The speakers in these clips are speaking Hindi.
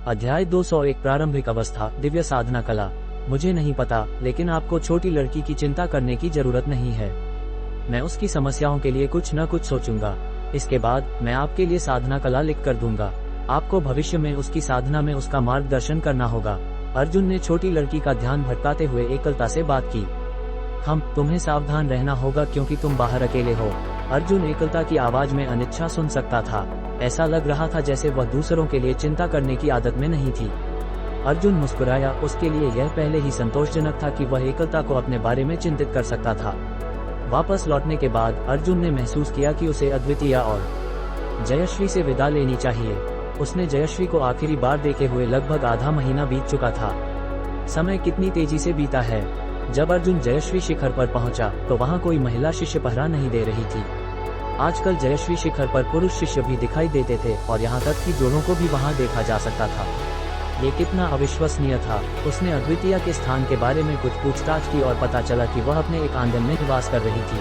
अध्याय 201 प्रारंभिक अवस्था दिव्य साधना कला। मुझे नहीं पता, लेकिन आपको छोटी लड़की की चिंता करने की जरूरत नहीं है। मैं उसकी समस्याओं के लिए कुछ न कुछ सोचूंगा। इसके बाद मैं आपके लिए साधना कला लिख कर दूंगा। आपको भविष्य में उसकी साधना में उसका मार्गदर्शन करना होगा। अर्जुन ने छोटी लड़की का ध्यान भटकाते हुए एकलता से बात की। तुम्हें सावधान रहना होगा क्योंकि तुम बाहर अकेले हो। अर्जुन एकलता की आवाज में अनिच्छा सुन सकता था। ऐसा लग रहा था जैसे वह दूसरों के लिए चिंता करने की आदत में नहीं थी। अर्जुन मुस्कुराया। उसके लिए यह पहले ही संतोषजनक था कि वह एकलता को अपने बारे में चिंतित कर सकता था। वापस लौटने के बाद अर्जुन ने महसूस किया कि उसे अद्वितीय और जयश्री से विदा लेनी चाहिए। उसने जयश्री को आखिरी बार देखे हुए लगभग आधा महीना बीत चुका था। समय कितनी तेजी से बीता है। जब अर्जुन जयश्री शिखर पर पहुंचा तो वहां कोई महिला शिष्य पहरा नहीं दे रही थी। आजकल जयश्री शिखर पर पुरुष शिष्य भी दिखाई देते थे और यहाँ तक कि जोड़ों को भी वहां देखा जा सकता था। ये कितना अविश्वसनीय था। उसने अद्वितीय के स्थान के बारे में कुछ पूछताछ की और पता चला कि वह अपने एक आंगन में निवास कर रही थी।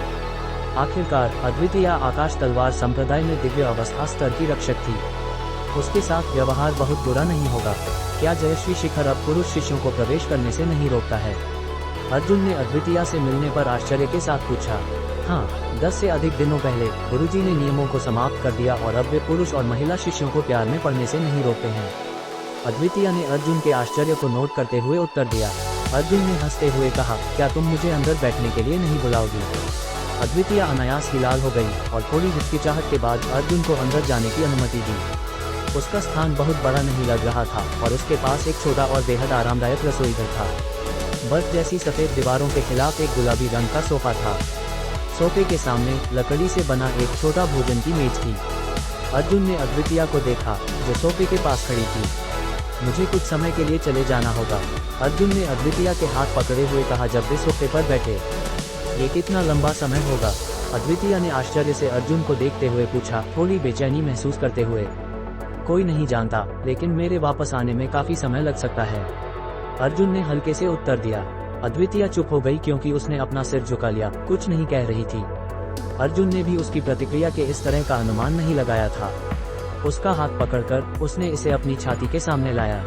आखिरकार अद्वितीय आकाश तलवार संप्रदाय में दिव्य अवस्था स्तर की रक्षक थी। उसके साथ व्यवहार बहुत बुरा नहीं होगा। क्या जयश्री शिखर अब पुरुष शिष्यों को प्रवेश करने से नहीं रोकता है? अर्जुन ने अद्वितीय से मिलने पर आश्चर्य के साथ पूछा। हाँ, 10 से अधिक दिनों पहले गुरुजी ने नियमों को समाप्त कर दिया और अब वे पुरुष और महिला शिष्यों को प्यार में पढ़ने से नहीं रोकते हैं। अद्वितीय ने अर्जुन के आश्चर्य को नोट करते हुए उत्तर दिया। अर्जुन ने हंसते हुए कहा, क्या तुम मुझे अंदर बैठने के लिए नहीं बुलाओगी? अद्वितीय अनायास ही लाल हो गई और थोड़ी हिचकिचाहट के बाद अर्जुन को अंदर जाने की अनुमति दी। उसका स्थान बहुत बड़ा नहीं लग रहा था और उसके पास एक छोटा और बेहद आरामदायक रसोई घर था। बर्फ जैसी सफेद दीवारों के खिलाफ एक गुलाबी रंग का सोफा था। सोफे के सामने लकड़ी से बना एक छोटा भोजन की मेज थी। अर्जुन ने अद्वितीय को देखा जो सोफे के पास खड़ी थी। मुझे कुछ समय के लिए चले जाना होगा। अर्जुन ने अद्वितीय के हाथ पकड़े हुए कहा जब वे सोफे पर बैठे। ये कितना लंबा समय होगा? अद्वितीय ने आश्चर्य से अर्जुन को देखते हुए पूछा, थोड़ी बेचैनी महसूस करते हुए। कोई नहीं जानता, लेकिन मेरे वापस आने में काफी समय लग सकता है। अर्जुन ने हल्के से उत्तर दिया। अद्वितीय चुप हो गई क्योंकि उसने अपना सिर झुका लिया, कुछ नहीं कह रही थी। अर्जुन ने भी उसकी प्रतिक्रिया के इस तरह का अनुमान नहीं लगाया था। उसका हाथ पकड़कर उसने इसे अपनी छाती के सामने लाया।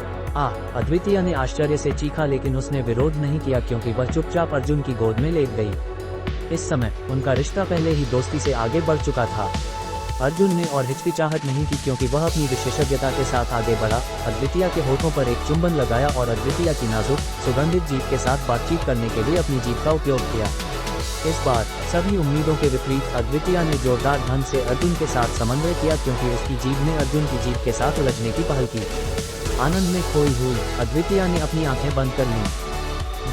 अद्वितीय ने आश्चर्य से चीखा, लेकिन उसने विरोध नहीं किया क्योंकि वह चुपचाप अर्जुन की गोद में लेट गई। इस समय उनका रिश्ता पहले ही दोस्ती से आगे बढ़ चुका था। अर्जुन ने और हिचकिचाहट नहीं की क्योंकि वह अपनी विशेषज्ञता के साथ आगे बढ़ा। अद्वितीय के होठों पर एक चुंबन लगाया और अद्वितीय की नाजुक सुगंधित जीभ के साथ बातचीत करने के लिए अपनी जीभ का उपयोग किया। इस बार सभी उम्मीदों के विपरीत अद्वितीय ने जोरदार ढंग से अर्जुन के साथ समन्वय किया क्योंकि उसकी जीभ ने अर्जुन की जीभ के साथ उलझने की पहल की। आनंद में खोई हुई अद्वितीय ने अपनी आंखें बंद कर लीं।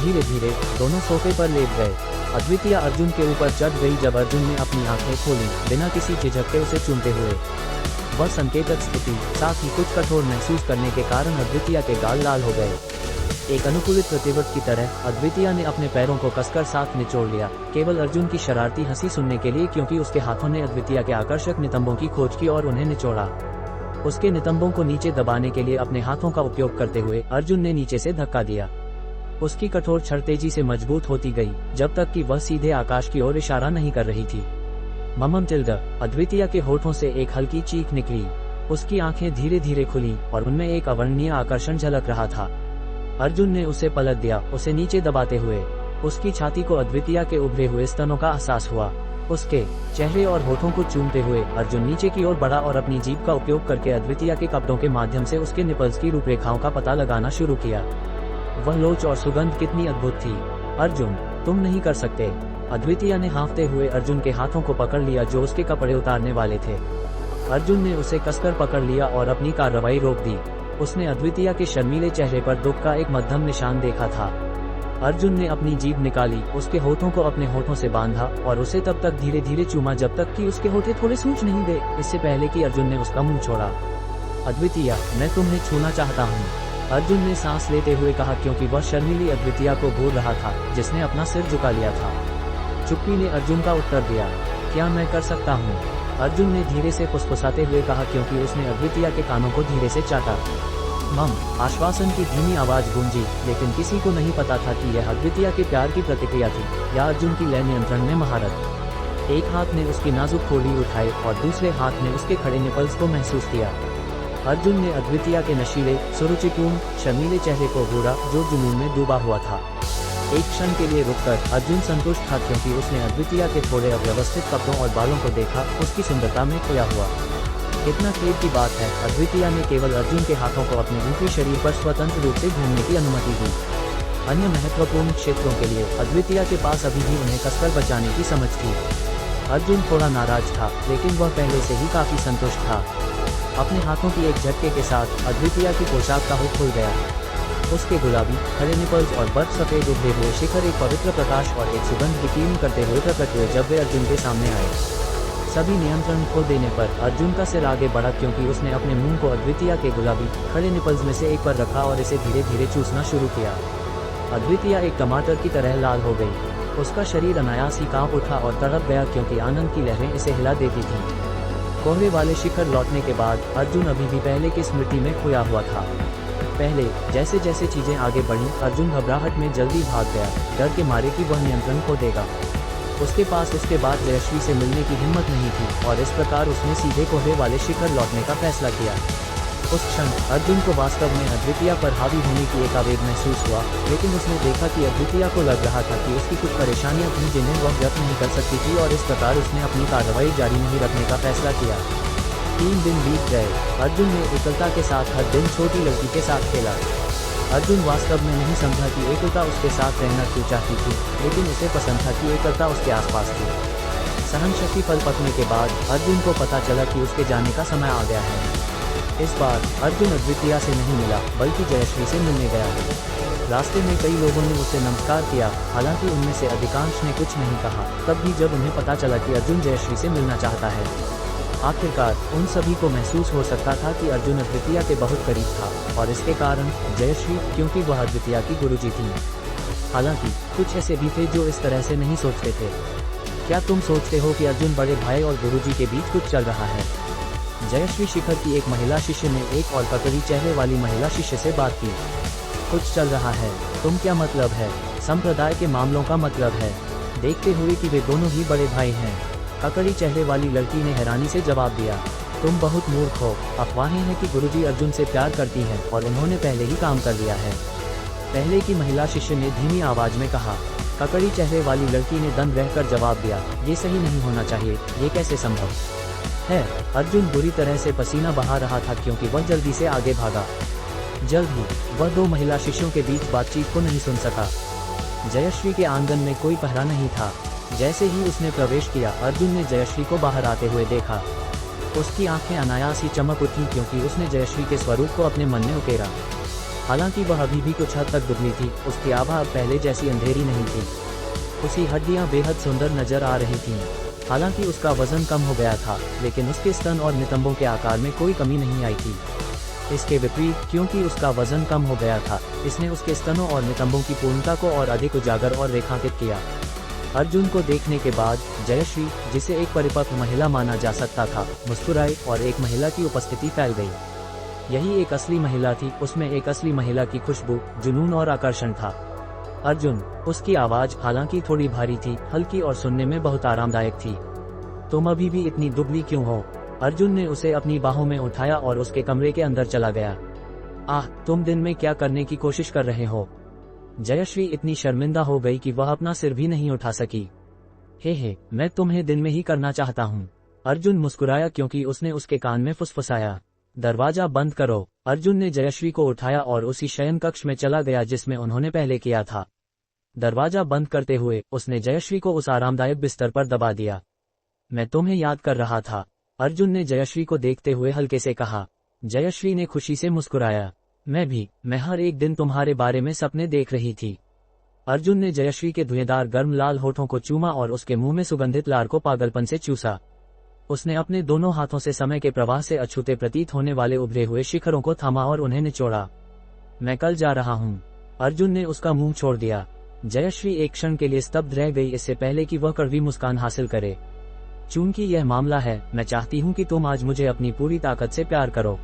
धीरे धीरे दोनों सोफे पर लेट गए। अद्वितीय अर्जुन के ऊपर चढ़ गई जब अर्जुन ने अपनी आंखें खोली, बिना किसी झिझक के उसे चूमते हुए। वह संकेतक स्थिति, साथ ही कुछ कठोर महसूस करने के कारण अद्वितीय के गाल लाल हो गए। एक अनुकूलित प्रतिवर्त की तरह अद्वितीय ने अपने पैरों को कसकर साथ निचोड़ लिया, केवल अर्जुन की शरारती हंसी सुनने के लिए, क्योंकि उसके हाथों ने अद्वितीय के आकर्षक नितंबों की खोज की और उन्हें निचोड़ा। उसके नितंबों को नीचे दबाने के लिए अपने हाथों का उपयोग करते हुए अर्जुन ने नीचे से धक्का दिया। उसकी कठोर छड़ तेजी से मजबूत होती गई जब तक कि वह सीधे आकाश की ओर इशारा नहीं कर रही थी। ममम टिल्डा। अद्वितीय के होठों से एक हल्की चीख निकली। उसकी आंखें धीरे धीरे खुली और उनमें एक अवर्णनीय आकर्षण झलक रहा था। अर्जुन ने उसे पलट दिया, उसे नीचे दबाते हुए। उसकी छाती को अद्वितीय के उभरे हुए स्तनों का एहसास हुआ। उसके चेहरे और होठों को चूमते हुए अर्जुन नीचे की ओर बढ़ा और अपनी जीभ का उपयोग करके अद्वितीय के कपड़ों के माध्यम से उसके निपल्स की रूपरेखाओं का पता लगाना शुरू किया। वह लोच और सुगंध कितनी अद्भुत थी। अर्जुन, तुम नहीं कर सकते। अद्वितीय ने हाँफते हुए अर्जुन के हाथों को पकड़ लिया जो उसके कपड़े उतारने वाले थे। अर्जुन ने उसे कसकर पकड़ लिया और अपनी कार्रवाई रोक दी। उसने अद्वितीय के शर्मीले चेहरे पर दुख का एक मध्यम निशान देखा था। अर्जुन ने अपनी जीभ निकाली, उसके होठों को अपने होठों से बांधा और उसे तब तक धीरे धीरे चूमा जब तक कि उसके होठे थोड़े सूज नहीं गए, इससे पहले कि अर्जुन ने उसका मुंह छोड़ा। अद्वितीय, मैं तुम्हें छूना चाहता हूँ, अर्जुन ने सांस लेते हुए कहा क्योंकि वह शर्मीली अद्वितीय को घूर रहा था जिसने अपना सिर झुका लिया था। चुप्पी ने अर्जुन का उत्तर दिया। क्या मैं कर सकता हूँ? अर्जुन ने धीरे से फुसफुसाते हुए कहा क्योंकि उसने अद्वितीय के कानों को धीरे से चाटा। आश्वासन की धीमी आवाज गूंजी, लेकिन किसी को नहीं पता था कि यह अद्वितीय के प्यार की प्रतिक्रिया थी या अर्जुन की लय नियंत्रण में महारत। एक हाथ ने उसकी नाजुक खोली उठाई और दूसरे हाथ ने उसके खड़े निपल्स को महसूस किया। अर्जुन ने अद्वितीया के नशीले, सुरुचिपूर्ण, शर्मीले चेहरे को घूरा जो जुनून में डूबा हुआ था। एक क्षण के लिए रुककर अर्जुन संतुष्ट था क्योंकि उसने अद्वितीया के थोड़े अव्यवस्थित कपड़ों और बालों को देखा, उसकी सुंदरता में खोया हुआ। इतना खेद की बात है, अद्वितीया ने केवल अर्जुन के हाथों को अपने ऊपरी शरीर पर स्वतंत्र रूप से घूमने की अनुमति दी। अन्य महत्वपूर्ण क्षेत्रों के लिए अद्वितीया के पास अभी भी उन्हें कसकर बचाने की समझ थी। अर्जुन थोड़ा नाराज था, लेकिन वह पहले से ही काफी संतुष्ट था। अपने हाथों की एक झटके के साथ अद्वितीया की पोशाक का हुक खुल गया। उसके गुलाबी, खड़े निपल्स और बर्फ सफेद उभरे हुए शिखर एक पवित्र प्रकाश और एक सुगंध विकीर्ण करते हुए प्रकट हुए जब वे अर्जुन के सामने आए। सभी नियंत्रण खो देने पर अर्जुन का सिर आगे बढ़ा क्योंकि उसने अपने मुंह को अद्वितीया के गुलाबी, खड़े निपल्स में से एक पर रखा और इसे धीरे धीरे चूसना शुरू किया। अद्वितीया एक टमाटर की तरह लाल हो गई। उसका शरीर अनायास ही कांप उठा और तड़प गया क्योंकि आनंद की लहरें इसे हिला देती थीं। कोहरे वाले शिखर लौटने के बाद अर्जुन अभी भी पहले की स्मृति में खोया हुआ था। पहले जैसे जैसे चीजें आगे बढ़ीं, अर्जुन घबराहट में जल्दी भाग गया, डर के मारे कि वह नियंत्रण खो देगा। उसके पास उसके बाद जयश्री से मिलने की हिम्मत नहीं थी और इस प्रकार उसने सीधे कोहरे वाले शिखर लौटने का फैसला किया। उस क्षण अर्जुन को वास्तव में अद्वितीया पर हावी होने की एक आवेग महसूस हुआ, लेकिन उसने देखा कि अद्वितीया को लग रहा था कि उसकी कुछ परेशानियां थीं जिन्हें वह व्यक्त नहीं कर सकती थी और इस प्रकार उसने अपनी कार्रवाई जारी नहीं रखने का फैसला किया। 3 दिन बीत गए। अर्जुन ने एकलता के साथ हर दिन छोटी लड़की के साथ खेला। अर्जुन वास्तव में नहीं समझा कि एकलता उसके साथ रहना क्यों चाहती थी, लेकिन उसे पसंद था कि एकलता उसके आसपास थी। सहन शक्ति फल पकने के बाद अर्जुन को पता चला कि उसके जाने का समय आ गया है। इस बार अर्जुन अद्वितीया से नहीं मिला बल्कि जयश्री से मिलने गया। रास्ते में कई लोगों ने उसे नमस्कार किया, हालांकि उनमें से अधिकांश ने कुछ नहीं कहा, तब भी जब उन्हें पता चला कि अर्जुन जयश्री से मिलना चाहता है। आखिरकार उन सभी को महसूस हो सकता था कि अर्जुन अद्वितीया के बहुत करीब था और इसके कारण जयश्री, क्योंकि वह अद्वितीया की गुरुजी थी। हालांकि कुछ ऐसे भी थे जो इस तरह से नहीं सोचते थे। क्या तुम सोचते हो कि अर्जुन बड़े भाई और गुरुजी के बीच कुछ चल रहा है? जयश्री शिखर की एक महिला शिष्य ने एक और ककड़ी चेहरे वाली महिला शिष्य से बात की। कुछ चल रहा है, तुम क्या मतलब है? संप्रदाय के मामलों का मतलब है, देखते हुए कि वे दोनों ही बड़े भाई हैं। ककड़ी चेहरे वाली लड़की ने हैरानी से जवाब दिया, तुम बहुत मूर्ख हो। अफवाहें हैं कि गुरुजी अर्जुन से प्यार करती हैं और उन्होंने पहले ही काम कर लिया है। पहले की महिला शिष्य ने धीमी आवाज में कहा। ककड़ी चेहरे वाली लड़की ने दंग रहकर जवाब दिया, ये सही नहीं होना चाहिए, ये कैसे संभव है? अर्जुन बुरी तरह से पसीना बहा रहा था क्योंकि वह जल्दी से आगे भागा। जल्द ही वह 2 महिला शिष्यों के बीच बातचीत को नहीं सुन सका। जयश्री के आंगन में कोई पहरा नहीं था। जैसे ही उसने प्रवेश किया, अर्जुन ने जयश्री को बाहर आते हुए देखा। उसकी आंखें अनायास ही चमक उठी क्योंकि उसने जयश्री के स्वरूप को अपने मन में उकेरा। हालांकि वह अभी भी कुछ हद तक दुबली थी, उसकी आभा अब पहले जैसी अंधेरी नहीं थी। उसकी हड्डियां बेहद सुंदर नजर आ रही थीं। हालांकि उसका वजन कम हो गया था, लेकिन उसके स्तन और नितंबों के आकार में कोई कमी नहीं आई थी। इसके विपरीत, क्योंकि उसका वजन कम हो गया था, इसने उसके स्तनों और नितंबों की पूर्णता को और अधिक उजागर और रेखांकित किया। अर्जुन को देखने के बाद जयश्री, जिसे एक परिपक्व महिला माना जा सकता था, मुस्कुराई और एक महिला की उपस्थिति फैल गई। यही एक असली महिला थी, उसमें एक असली महिला की खुशबू, जुनून और आकर्षण था। अर्जुन, उसकी आवाज हालांकि थोड़ी भारी थी, हल्की और सुनने में बहुत आरामदायक थी। तुम अभी भी इतनी दुबली क्यों हो? अर्जुन ने उसे अपनी बाहों में उठाया और उसके कमरे के अंदर चला गया। आह, तुम दिन में क्या करने की कोशिश कर रहे हो? जयश्री इतनी शर्मिंदा हो गई कि वह अपना सिर भी नहीं उठा सकी। हे, मैं तुम्हें दिन में ही करना चाहता हूँ। अर्जुन मुस्कुराया क्योंकि उसने उसके कान में फुसफुसाया। दरवाजा बंद करो। अर्जुन ने जयश्री को उठाया और उसी शयन कक्ष में चला गया जिसमें उन्होंने पहले किया था। दरवाजा बंद करते हुए उसने जयश्री को उस आरामदायक बिस्तर पर दबा दिया। मैं तुम्हें याद कर रहा था, अर्जुन ने जयश्री को देखते हुए हल्के से कहा। जयश्री ने खुशी से मुस्कुराया। मैं हर एक दिन तुम्हारे बारे में सपने देख रही थी। अर्जुन ने जयश्री के धुएंदार गर्म लाल होठों को चूमा और उसके मुंह में सुगंधित लार को पागलपन से चूसा। उसने अपने दोनों हाथों से समय के प्रवाह से अछूते प्रतीत होने वाले उभरे हुए शिखरों को थामा और उन्हें निचोड़ा। मैं कल जा रहा हूँ। अर्जुन ने उसका मुंह छोड़ दिया। जयश्री एक क्षण के लिए स्तब्ध रह गई, इससे पहले कि वह कड़वी मुस्कान हासिल करे। चूंकि यह मामला है, मैं चाहती हूँ कि तुम आज मुझे अपनी पूरी ताकत से प्यार करो।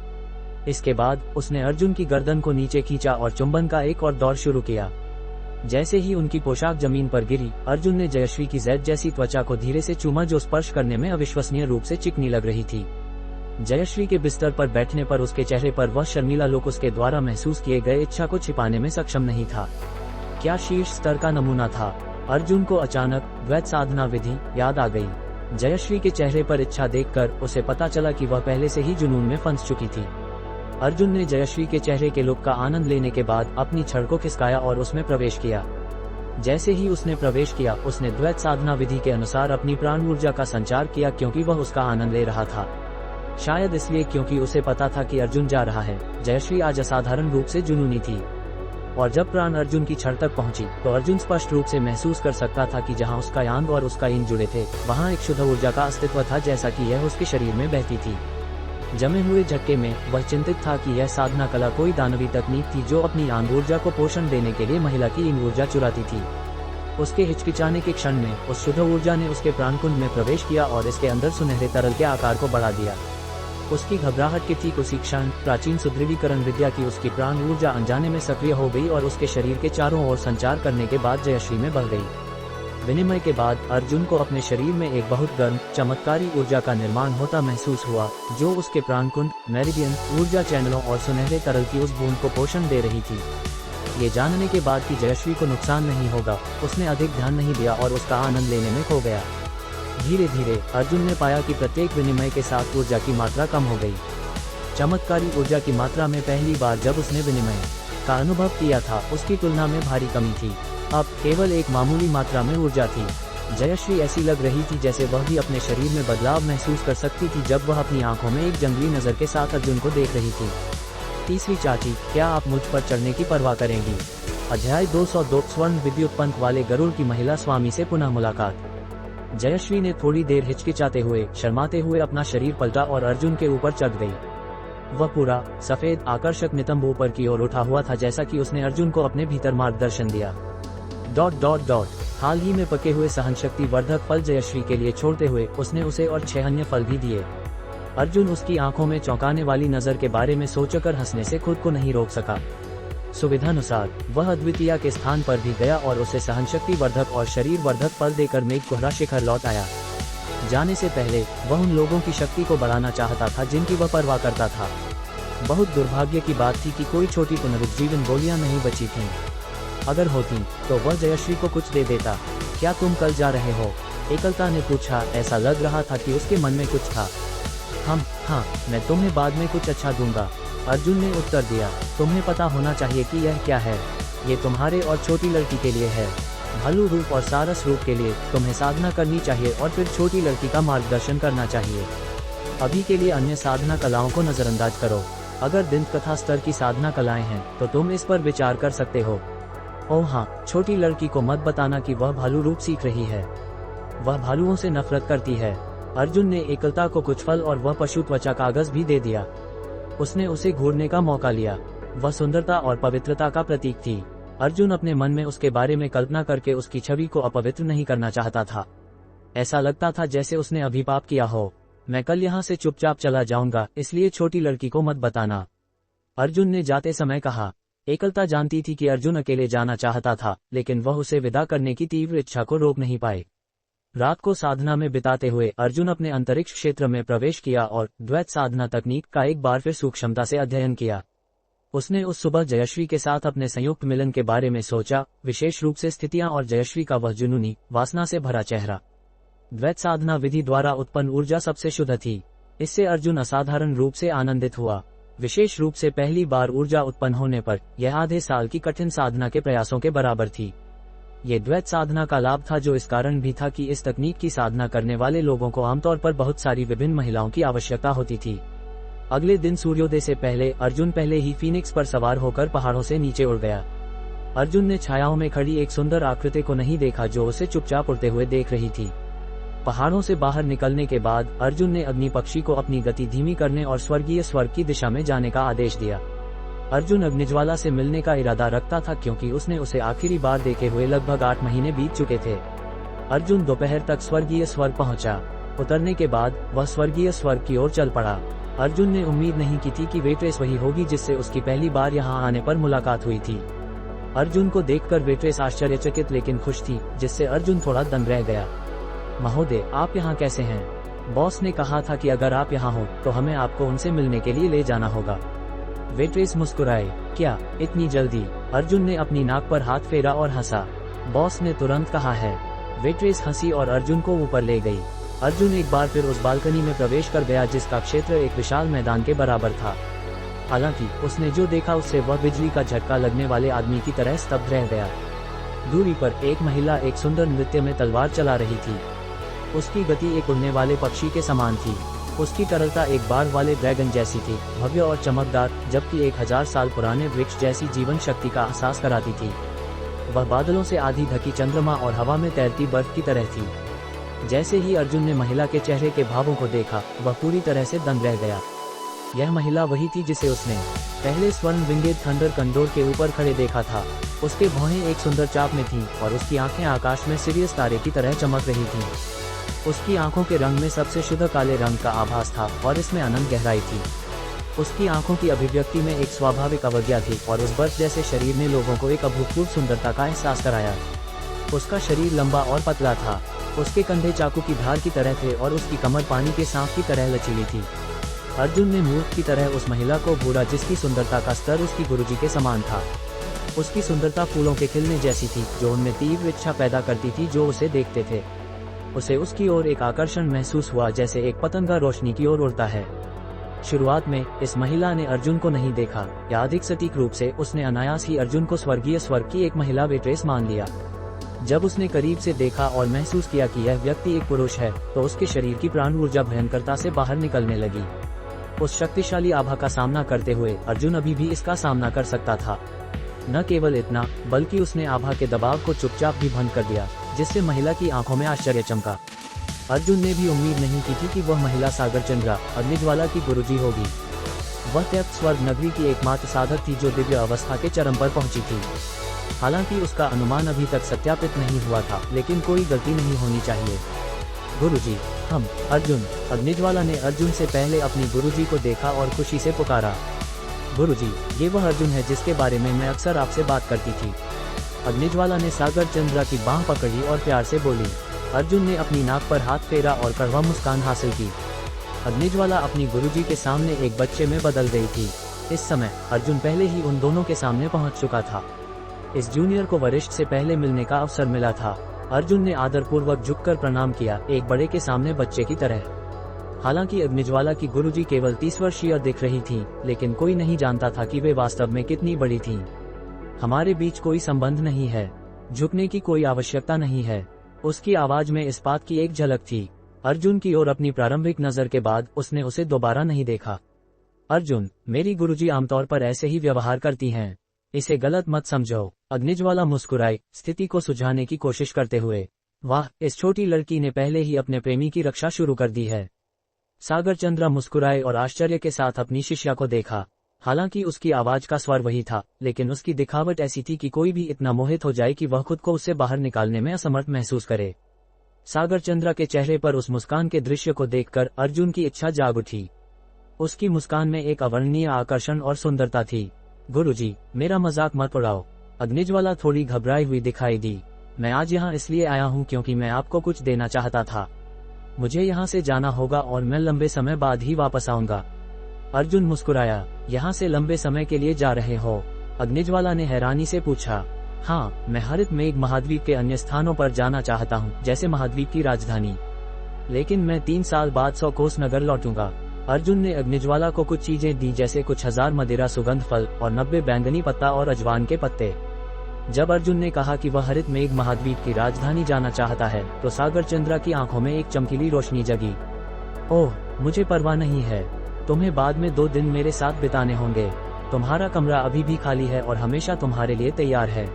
इसके बाद उसने अर्जुन की गर्दन को नीचे खींचा और चुंबन का एक और दौर शुरू किया। जैसे ही उनकी पोशाक जमीन पर गिरी, अर्जुन ने जयश्री की जैद जैसी त्वचा को धीरे से चूमा जो स्पर्श करने में अविश्वसनीय रूप से चिकनी लग रही थी। जयश्री के बिस्तर पर बैठने पर उसके चेहरे पर वह शर्मीला लुक उसके द्वारा महसूस किए गए इच्छा को छिपाने में सक्षम नहीं था। क्या शीर्ष स्तर का नमूना था। अर्जुन को अचानक द्वैत साधना विधि याद आ गई। जयश्री के चेहरे पर इच्छा देखकर उसे पता चला कि वह पहले से ही जुनून में फंस चुकी थी। अर्जुन ने जयश्री के चेहरे के लुक का आनंद लेने के बाद अपनी छड़ को खिसकाया और उसमें प्रवेश किया। जैसे ही उसने प्रवेश किया, उसने द्वैत साधना विधि के अनुसार अपनी प्राण ऊर्जा का संचार किया, क्योंकि वह उसका आनंद ले रहा था। शायद इसलिए क्योंकि उसे पता था कि अर्जुन जा रहा है। जयश्री आज असाधारण रूप से जुनूनी थी, और जब प्राण अर्जुन की छड़ तक पहुंची तो अर्जुन स्पष्ट रूप से महसूस कर सकता था कि जहां उसका यांग और उसका यीन जुड़े थे, वहां एक शुद्ध ऊर्जा का अस्तित्व था, जैसा कि यह उसके शरीर में बहती थी। जमे हुए झटके में वह चिंतित था कि यह साधना कला कोई दानवी तकनीक थी जो अपनी यांग ऊर्जा को पोषण देने के लिए महिला की यीन ऊर्जा चुराती थी। उसके हिचकिचाने के क्षण में उस शुद्ध ऊर्जा ने उसके प्राणकुंड में प्रवेश किया और इसके अंदर सुनहरे तरल के आकार को बढ़ा दिया। उसकी घबराहट के ठीक उसी क्षण प्राचीन सुदृढ़ीकरण विद्या की उसकी प्राण ऊर्जा अनजाने में सक्रिय हो गई और उसके शरीर के चारों ओर संचार करने के बाद जयश्री में बह गई। विनिमय के बाद अर्जुन को अपने शरीर में एक बहुत गर्म चमत्कारी ऊर्जा का निर्माण होता महसूस हुआ, जो उसके प्राणकुंड, मेरिडियन, ऊर्जा चैनलों और सुनहरे तरल की उस बूंद को पोषण दे रही थी। ये जानने के बाद कि जयश्री को नुकसान नहीं होगा, उसने अधिक ध्यान नहीं दिया और उसका आनंद लेने में खो गया। धीरे धीरे अर्जुन ने पाया कि प्रत्येक विनिमय के साथ ऊर्जा की मात्रा कम हो गई। चमत्कारी ऊर्जा की मात्रा में पहली बार जब उसने विनिमय का अनुभव किया था, उसकी तुलना में भारी कमी थी। अब केवल एक मामूली मात्रा में ऊर्जा थी। जयश्री ऐसी लग रही थी जैसे वह भी अपने शरीर में बदलाव महसूस कर सकती थी जब वह अपनी आंखों में एक जंगली नजर के साथ अर्जुन को देख रही थी। तीसरी चाची, क्या आप मुझ पर चढ़ने की परवाह करेंगी? अध्याय 202 स्वर्ण विद्युत पंख वाले गरुड़ की महिला स्वामी से पुनः मुलाकात। जयश्री ने थोड़ी देर हिचकिचाते हुए, शर्माते हुए अपना शरीर पलटा और अर्जुन के ऊपर चढ़ गई। वह पूरा सफेद आकर्षक नितंब ऊपर की ओर उठा हुआ था, जैसा कि उसने अर्जुन को अपने भीतर मार्गदर्शन दिया। ... हाल ही में पके हुए सहनशक्ति वर्धक फल जयश्री के लिए छोड़ते हुए उसने उसे और 6 अन्य फल भी दिए। अर्जुन उसकी आंखों में चौंकाने वाली नजर के बारे में सोचकर हंसने से खुद को नहीं रोक सका। सुविधानुसार वह अद्वितीय के स्थान पर भी गया और उसे सहनशक्ति वर्धक और शरीर वर्धक फल देकर मेघकोहरा शिखर लौट आया। जाने से पहले वह उन लोगों की शक्ति को बढ़ाना चाहता था जिनकी वह परवाह करता था। बहुत दुर्भाग्य की बात थी कि कोई छोटी पुनरुज्जीवन गोलियां नहीं बची थीं। अगर होती तो वह जयश्री को कुछ दे देता। क्या तुम कल जा रहे हो? एकलता ने पूछा। ऐसा लग रहा था कि उसके मन में कुछ था। हाँ, मैं तुम्हें बाद में कुछ अच्छा दूंगा, अर्जुन ने उत्तर दिया। तुम्हें पता होना चाहिए कि यह क्या है। ये तुम्हारे और छोटी लड़की के लिए है। भालू रूप और सारस रूप के लिए तुम्हें साधना करनी चाहिए और फिर छोटी लड़की का मार्गदर्शन करना चाहिए। अभी के लिए अन्य साधना कलाओं को नजरअंदाज करो। अगर दिन कथा स्तर की साधना कलाएं हैं तो तुम इस पर विचार कर सकते हो। ओह हाँ, छोटी लड़की को मत बताना कि वह भालू रूप सीख रही है। वह भालुओं से नफरत करती है। अर्जुन ने एकलता को कुछ फल और वह पशु त्वचा कागज भी दे दिया। उसने उसे घूरने का मौका लिया। वह सुंदरता और पवित्रता का प्रतीक थी। अर्जुन अपने मन में उसके बारे में कल्पना करके उसकी छवि को अपवित्र नहीं करना चाहता था। ऐसा लगता था जैसे उसने अभी पाप किया हो। मैं कल यहाँ से चुपचाप चला जाऊंगा, इसलिए छोटी लड़की को मत बताना, अर्जुन ने जाते समय कहा। एकलता जानती थी कि अर्जुन अकेले जाना चाहता था, लेकिन वह उसे विदा करने की तीव्र इच्छा को रोक नहीं पाए। रात को साधना में बिताते हुए अर्जुन अपने अंतरिक्ष क्षेत्र में प्रवेश किया और द्वैत साधना तकनीक का एक बार फिर सूक्ष्मता से अध्ययन किया। उसने उस सुबह जयश्री के साथ अपने संयुक्त मिलन के बारे में सोचा, विशेष रूप से स्थितियां और जयश्री का वह जुनूनी, वासना से भरा चेहरा। द्वैत साधना विधि द्वारा उत्पन्न ऊर्जा सबसे शुद्ध थी। इससे अर्जुन असाधारण रूप से आनंदित हुआ। विशेष रूप से पहली बार ऊर्जा उत्पन्न होने पर यह आधे साल की कठिन साधना के प्रयासों के बराबर थी। ये द्वैत साधना का लाभ था, जो इस कारण भी था कि इस तकनीक की साधना करने वाले लोगों को आमतौर पर बहुत सारी विभिन्न महिलाओं की आवश्यकता होती थी। अगले दिन सूर्योदय से पहले अर्जुन पहले ही फीनिक्स पर सवार होकर पहाड़ों से नीचे उड़ गया। अर्जुन ने छायाओं में खड़ी एक सुंदर आकृति को नहीं देखा जो उसे चुपचाप उड़ते हुए देख रही थी। पहाड़ों से बाहर निकलने के बाद अर्जुन ने अग्नि पक्षी को अपनी गति धीमी करने और स्वर्गीय स्वर्ग की दिशा में जाने का आदेश दिया। अर्जुन अग्निज्वाला से मिलने का इरादा रखता था, क्योंकि उसने उसे आखिरी बार देखे हुए लगभग 8 महीने बीत चुके थे। अर्जुन दोपहर तक स्वर्गीय स्वर्ग पहुंचा। उतरने के बाद वह स्वर्गीय स्वर्ग की ओर चल पड़ा। अर्जुन ने उम्मीद नहीं की थी कि वेट्रेस वही होगी जिससे उसकी पहली बार यहाँ आने पर मुलाकात हुई थी। अर्जुन को देखकर वेट्रेस आश्चर्यचकित लेकिन खुश थी, जिससे अर्जुन थोड़ा दंग रह गया। महोदय, आप यहाँ कैसे हैं? बॉस ने कहा था कि अगर आप यहाँ हो तो हमें आपको उनसे मिलने के लिए ले जाना होगा। वेट्रेस मुस्कुराए। क्या इतनी जल्दी? अर्जुन ने अपनी नाक पर हाथ फेरा और हंसा। बॉस ने तुरंत कहा है। वेट्रेस हंसी और अर्जुन को ऊपर ले गई। अर्जुन एक बार फिर उस बालकनी में प्रवेश कर गया जिसका क्षेत्र एक विशाल मैदान के बराबर था। हालांकि उसने जो देखा उससे वह बिजली का झटका लगने वाले आदमी की तरह स्तब्ध रह गया। दूरी पर एक महिला एक सुंदर नृत्य में तलवार चला रही थी। उसकी गति एक उड़ने वाले पक्षी के समान थी। उसकी तरलता एक बाढ़ वाले ड्रैगन जैसी थी, भव्य और चमकदार, जबकि 1000 साल पुराने वृक्ष जैसी जीवन शक्ति का एहसास कराती थी। वह बादलों से आधी ढकी चंद्रमा और हवा में तैरती बर्फ की तरह थी। जैसे ही अर्जुन ने महिला के चेहरे के भावों को देखा, वह पूरी तरह से दंग रह गया। यह महिला वही थी जिसे उसने पहले स्वर्ण विंगेड थंडर कंडोर के ऊपर खड़े देखा था। उसके भौहें एक सुंदर चाप में थीं और उसकी आंखें आकाश में सिरियस तारे की तरह चमक रही थीं। उसकी आंखों के रंग में सबसे शुद्ध काले रंग का आभास था और इसमें अनंत गहराई थी। उसकी आंखों की अभिव्यक्ति में एक स्वाभाविक अवज्ञा थी और उस बर्फ जैसे शरीर ने लोगों को एक अभूतपूर्व सुंदरता का एहसास कराया। उसका शरीर लंबा और पतला था। उसके कंधे चाकू की धार की तरह थे और उसकी कमर पानी के सांप की तरह लचीली थी। अर्जुन ने मूर्ख की तरह उस महिला को घूरा जिसकी सुंदरता का स्तर उसकी गुरुजी के समान था। उसकी सुंदरता फूलों के खिलने जैसी थी जो उनमें तीव्र इच्छा पैदा करती थी जो उसे देखते थे। उसे उसकी ओर एक आकर्षण महसूस हुआ जैसे एक पतंगा रोशनी की ओर उड़ता है। शुरुआत में इस महिला ने अर्जुन को नहीं देखा, या अधिक सटीक रूप से उसने अनायास ही अर्जुन को स्वर्गीय स्वर्ग की एक महिला वेट्रेस मान लिया। जब उसने करीब से देखा और महसूस किया कि यह व्यक्ति एक पुरुष है, तो उसके शरीर की प्राण ऊर्जा भयंकरता से बाहर निकलने लगी। उस शक्तिशाली आभा का सामना करते हुए अर्जुन अभी भी इसका सामना कर सकता था। न केवल इतना, बल्कि उसने आभा के दबाव को चुपचाप भी भंग कर दिया, जिससे महिला की आंखों में आश्चर्य चमका। अर्जुन ने भी उम्मीद नहीं की थी कि वह महिला सागर चंद्रा, अग्निज्वाला की गुरुजी होगी। वह त्यक्त स्वर्ग नगरी की एकमात्र साधक थी जो दिव्य अवस्था के चरम पर पहुंची थी। हालांकि उसका अनुमान अभी तक सत्यापित नहीं हुआ था, लेकिन कोई गलती नहीं होनी चाहिए। गुरुजी, हम अर्जुन। अग्निज्वाला ने अर्जुन से पहले अपनी गुरुजी को देखा और खुशी से पुकारा। गुरुजी, ये वह अर्जुन है जिसके बारे में मैं अक्सर आपसे बात करती थी। अग्निज्वाला ने सागर चंद्रा की बांह पकड़ी और प्यार से बोली। अर्जुन ने अपनी नाक पर हाथ फेरा और कड़वा मुस्कान हासिल की। अग्निज्वाला अपनी गुरुजी के सामने एक बच्चे में बदल गई थी। इस समय अर्जुन पहले ही उन दोनों के सामने पहुंच चुका था। इस जूनियर को वरिष्ठ से पहले मिलने का अवसर मिला था। अर्जुन ने आदरपूर्वक झुककर प्रणाम किया, एक बड़े के सामने बच्चे की तरह। हालांकि अग्निज्वाला की गुरुजी केवल 30 वर्षीय दिख रही थीं, लेकिन कोई नहीं जानता था कि वे वास्तव में कितनी बड़ी थीं। हमारे बीच कोई संबंध नहीं है, झुकने की कोई आवश्यकता नहीं है। उसकी आवाज में इस बात की एक झलक थी। अर्जुन की ओर अपनी प्रारंभिक नजर के बाद उसने उसे दोबारा नहीं देखा। अर्जुन, मेरी गुरुजी आमतौर पर ऐसे ही व्यवहार करती हैं, इसे गलत मत समझो। अग्निज्वाला मुस्कुराई, स्थिति को सुलझाने की कोशिश करते हुए। वाह, इस छोटी लड़की ने पहले ही अपने प्रेमी की रक्षा शुरू कर दी है। सागर चंद्रा मुस्कुराए और आश्चर्य के साथ अपनी शिष्या को देखा। हालांकि उसकी आवाज का स्वर वही था, लेकिन उसकी दिखावट ऐसी थी कि कोई भी इतना मोहित हो जाए कि वह खुद को उससे बाहर निकालने में असमर्थ महसूस करे। सागर चंद्रा के चेहरे पर उस मुस्कान के दृश्य को देखकर अर्जुन की इच्छा जाग उठी। उसकी मुस्कान में एक अवर्णनीय आकर्षण और सुंदरता थी। गुरुजी, मेरा मजाक मत उड़ाओ। अग्निज्वाला थोड़ी घबराई हुई दिखाई दी। मैं आज यहाँ इसलिए आया हूँ क्योंकि मैं आपको कुछ देना चाहता था। मुझे यहाँ से जाना होगा और मैं लंबे समय बाद ही वापस आऊंगा। अर्जुन मुस्कुराया। यहाँ से लंबे समय के लिए जा रहे हो? अग्निज्वाला ने हैरानी से पूछा। हाँ, मैं हरित मेघ महाद्वीप के अन्य स्थानों पर जाना चाहता हूँ, जैसे महाद्वीप की राजधानी। लेकिन मैं 3 साल बाद 100 कोस नगर लौटूंगा। अर्जुन ने अग्निज्वाला को कुछ चीजें दी, जैसे कुछ 1000 मदिरा सुगंध फल और 90 बैंगनी पत्ता और अजवान के पत्ते। जब अर्जुन ने कहा कि वह हरित मेघ महाद्वीप की राजधानी जाना चाहता है, तो सागर चंद्रा की आंखों में एक चमकीली रोशनी जगी। ओह, मुझे परवाह नहीं है। तुम्हें बाद में 2 दिन मेरे साथ बिताने होंगे। तुम्हारा कमरा अभी भी खाली है और हमेशा तुम्हारे लिए तैयार है।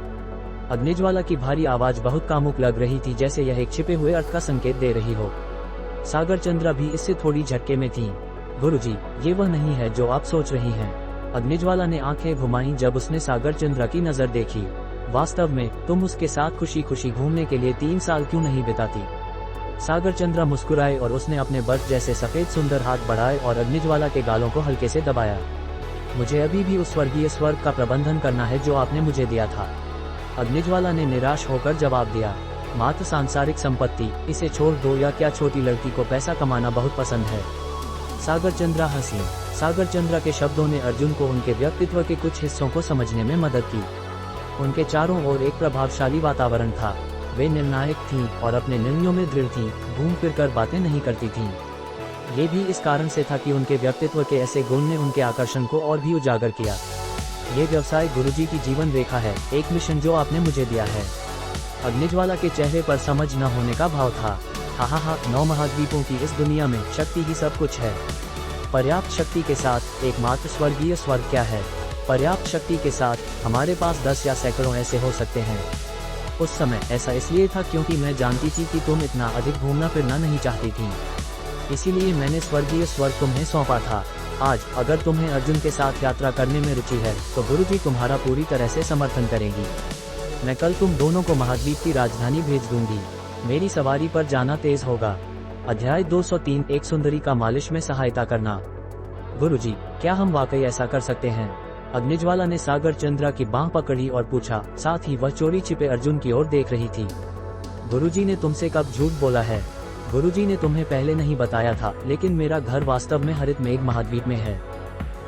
अग्निज्वाला की भारी आवाज बहुत कामुक लग रही थी, जैसे यह एक छिपे हुए अर्थ का संकेत दे रही हो। सागर चंद्रा भी इससे थोड़ी झटके में थी। गुरुजी, ये वह नहीं है जो आप सोच रही हैं। अग्निज्वाला ने आंखें घुमाई जब उसने सागर चंद्रा की नजर देखी। वास्तव में तुम उसके साथ खुशी खुशी घूमने के लिए 3 साल क्यों नहीं बिताती? सागर चंद्रा मुस्कुराए और उसने अपने बर्फ जैसे सफेद सुंदर हाथ बढ़ाए और अग्निज्वाला के गालों को हल्के से दबाया। मुझे अभी भी उस स्वर्गीय स्वर्ग का प्रबंधन करना है जो आपने मुझे दिया था। अग्निज्वाला ने निराश होकर जवाब दिया। मात्र सांसारिक संपत्ति, इसे छोड़ दो, या क्या छोटी लड़की को पैसा कमाना बहुत पसंद है? सागर चंद्रा हंसी। सागर चंद्रा के शब्दों ने अर्जुन को उनके व्यक्तित्व के कुछ हिस्सों को समझने में मदद की। उनके चारों ओर एक प्रभावशाली वातावरण था। वे निर्णायक थीं और अपने निर्णयों में दृढ़ थीं, घूम फिर कर बातें नहीं करती थीं। ये भी इस कारण से था कि उनके व्यक्तित्व के ऐसे गुण ने उनके आकर्षण को और भी उजागर किया। ये व्यवसाय गुरुजी की जीवन रेखा है, एक मिशन जो आपने मुझे दिया है। अग्निज्वाला के चेहरे पर समझ न होने का भाव था। हा, 9 महाद्वीपों की इस दुनिया में शक्ति ही सब कुछ है। पर्याप्त शक्ति के साथ एकमात्र स्वर्गीय स्वर्ग क्या है? पर्याप्त शक्ति के साथ हमारे पास 10 या सैकड़ों ऐसे हो सकते हैं। उस समय ऐसा इसलिए था क्योंकि मैं जानती थी कि तुम इतना अधिक घूमना फिरना नहीं चाहती थी, इसीलिए मैंने स्वर्गीय स्वर्ग तुम्हें सौंपा था। आज अगर तुम्हें अर्जुन के साथ यात्रा करने में रुचि है तो गुरुजी तुम्हारा पूरी तरह से समर्थन करेंगी। मैं कल तुम दोनों को महाद्वीप की राजधानी भेज दूंगी। मेरी सवारी पर जाना तेज होगा। अध्याय 203 एक सुंदरी का मालिश में सहायता करना। गुरुजी, क्या हम वाकई ऐसा कर सकते हैं? अग्निज्वाला ने सागर चंद्रा की बांह पकड़ी और पूछा, साथ ही वह चोरी छिपे अर्जुन की ओर देख रही थी। गुरुजी ने तुमसे कब झूठ बोला है? गुरुजी ने तुम्हें पहले नहीं बताया था, लेकिन मेरा घर वास्तव में हरित मेघ महाद्वीप में है।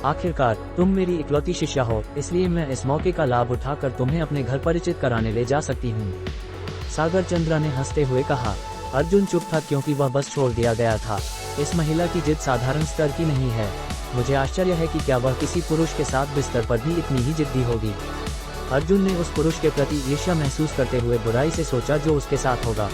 आखिरकार तुम मेरी इकलौती शिष्या हो, इसलिए मैं इस मौके का लाभ उठाकर तुम्हें अपने घर परिचित कराने ले जा सकती हूँ। सागर चंद्रा ने हंसते हुए कहा। अर्जुन चुप था क्योंकि वह बस छोड़ दिया गया था। इस महिला की जिद साधारण स्तर की नहीं है। मुझे आश्चर्य है कि क्या वह किसी पुरुष के साथ बिस्तर पर भी इतनी ही जिद्दी होगी। अर्जुन ने उस पुरुष के प्रति ईर्ष्या महसूस करते हुए बुराई से सोचा जो उसके साथ होगा।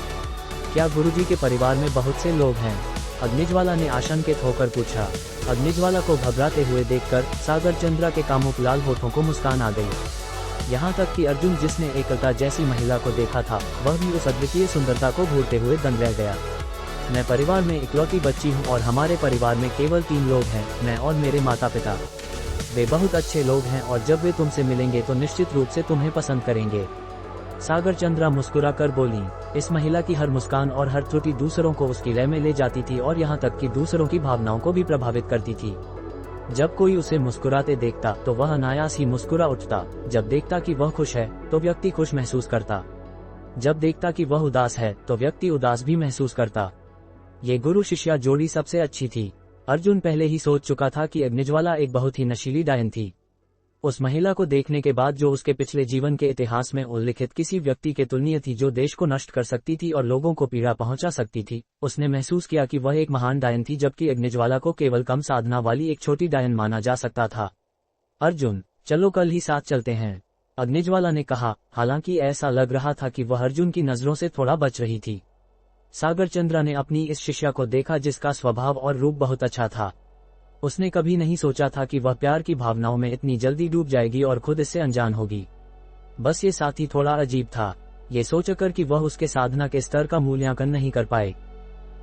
क्या गुरुजी के परिवार में बहुत से लोग हैं? अग्निज्वाला ने आशंकित होकर पूछा। अग्निज्वाला को घबराते हुए देखकर सागर चंद्रा के कामुक लाल होठों को मुस्कान आ गई। यहाँ तक कि अर्जुन, जिसने एकलता जैसी महिला को देखा था, वह भी उस अद्वितीय सुंदरता को घूरते हुए दंग रह गया। मैं परिवार में इकलौती बच्ची हूँ और हमारे परिवार में केवल 3 लोग हैं, मैं और मेरे माता पिता। वे बहुत अच्छे लोग हैं और जब वे तुमसे मिलेंगे तो निश्चित रूप से तुम्हें पसंद करेंगे। सागर चंद्रा मुस्कुरा कर बोली। इस महिला की हर मुस्कान और हर त्रुटि दूसरों को उसकी लय में ले जाती थी और यहाँ तक कि दूसरों की भावनाओं को भी प्रभावित करती थी। जब कोई उसे मुस्कुराते देखता तो वह अनायास ही मुस्कुरा उठता। जब देखता कि वह खुश है तो व्यक्ति खुश महसूस करता। जब देखता कि वह उदास है तो व्यक्ति उदास भी महसूस करता। ये गुरु शिष्या जोड़ी सबसे अच्छी थी। अर्जुन पहले ही सोच चुका था कि अग्निज्वाला एक बहुत ही नशीली डायन थी। उस महिला को देखने के बाद, जो उसके पिछले जीवन के इतिहास में उल्लिखित किसी व्यक्ति के तुलनीय थी, जो देश को नष्ट कर सकती थी और लोगों को पीड़ा पहुंचा सकती थी, उसने महसूस किया कि वह एक महान डायन थी, जबकि अग्निज्वाला को केवल कम साधना वाली एक छोटी डायन माना जा सकता था। अर्जुन, चलो कल ही साथ चलते हैं, अग्निज्वाला ने कहा। हालांकि ऐसा लग रहा था कि वह अर्जुन की नजरों से थोड़ा बच रही थी। सागर चंद्रा ने अपनी इस शिष्या को देखा जिसका स्वभाव और रूप बहुत अच्छा था। उसने कभी नहीं सोचा था कि वह प्यार की भावनाओं में इतनी जल्दी डूब जाएगी और खुद इससे अनजान होगी। बस ये साथी थोड़ा अजीब था, ये सोचकर कि वह उसके साधना के स्तर का मूल्यांकन नहीं कर पाए।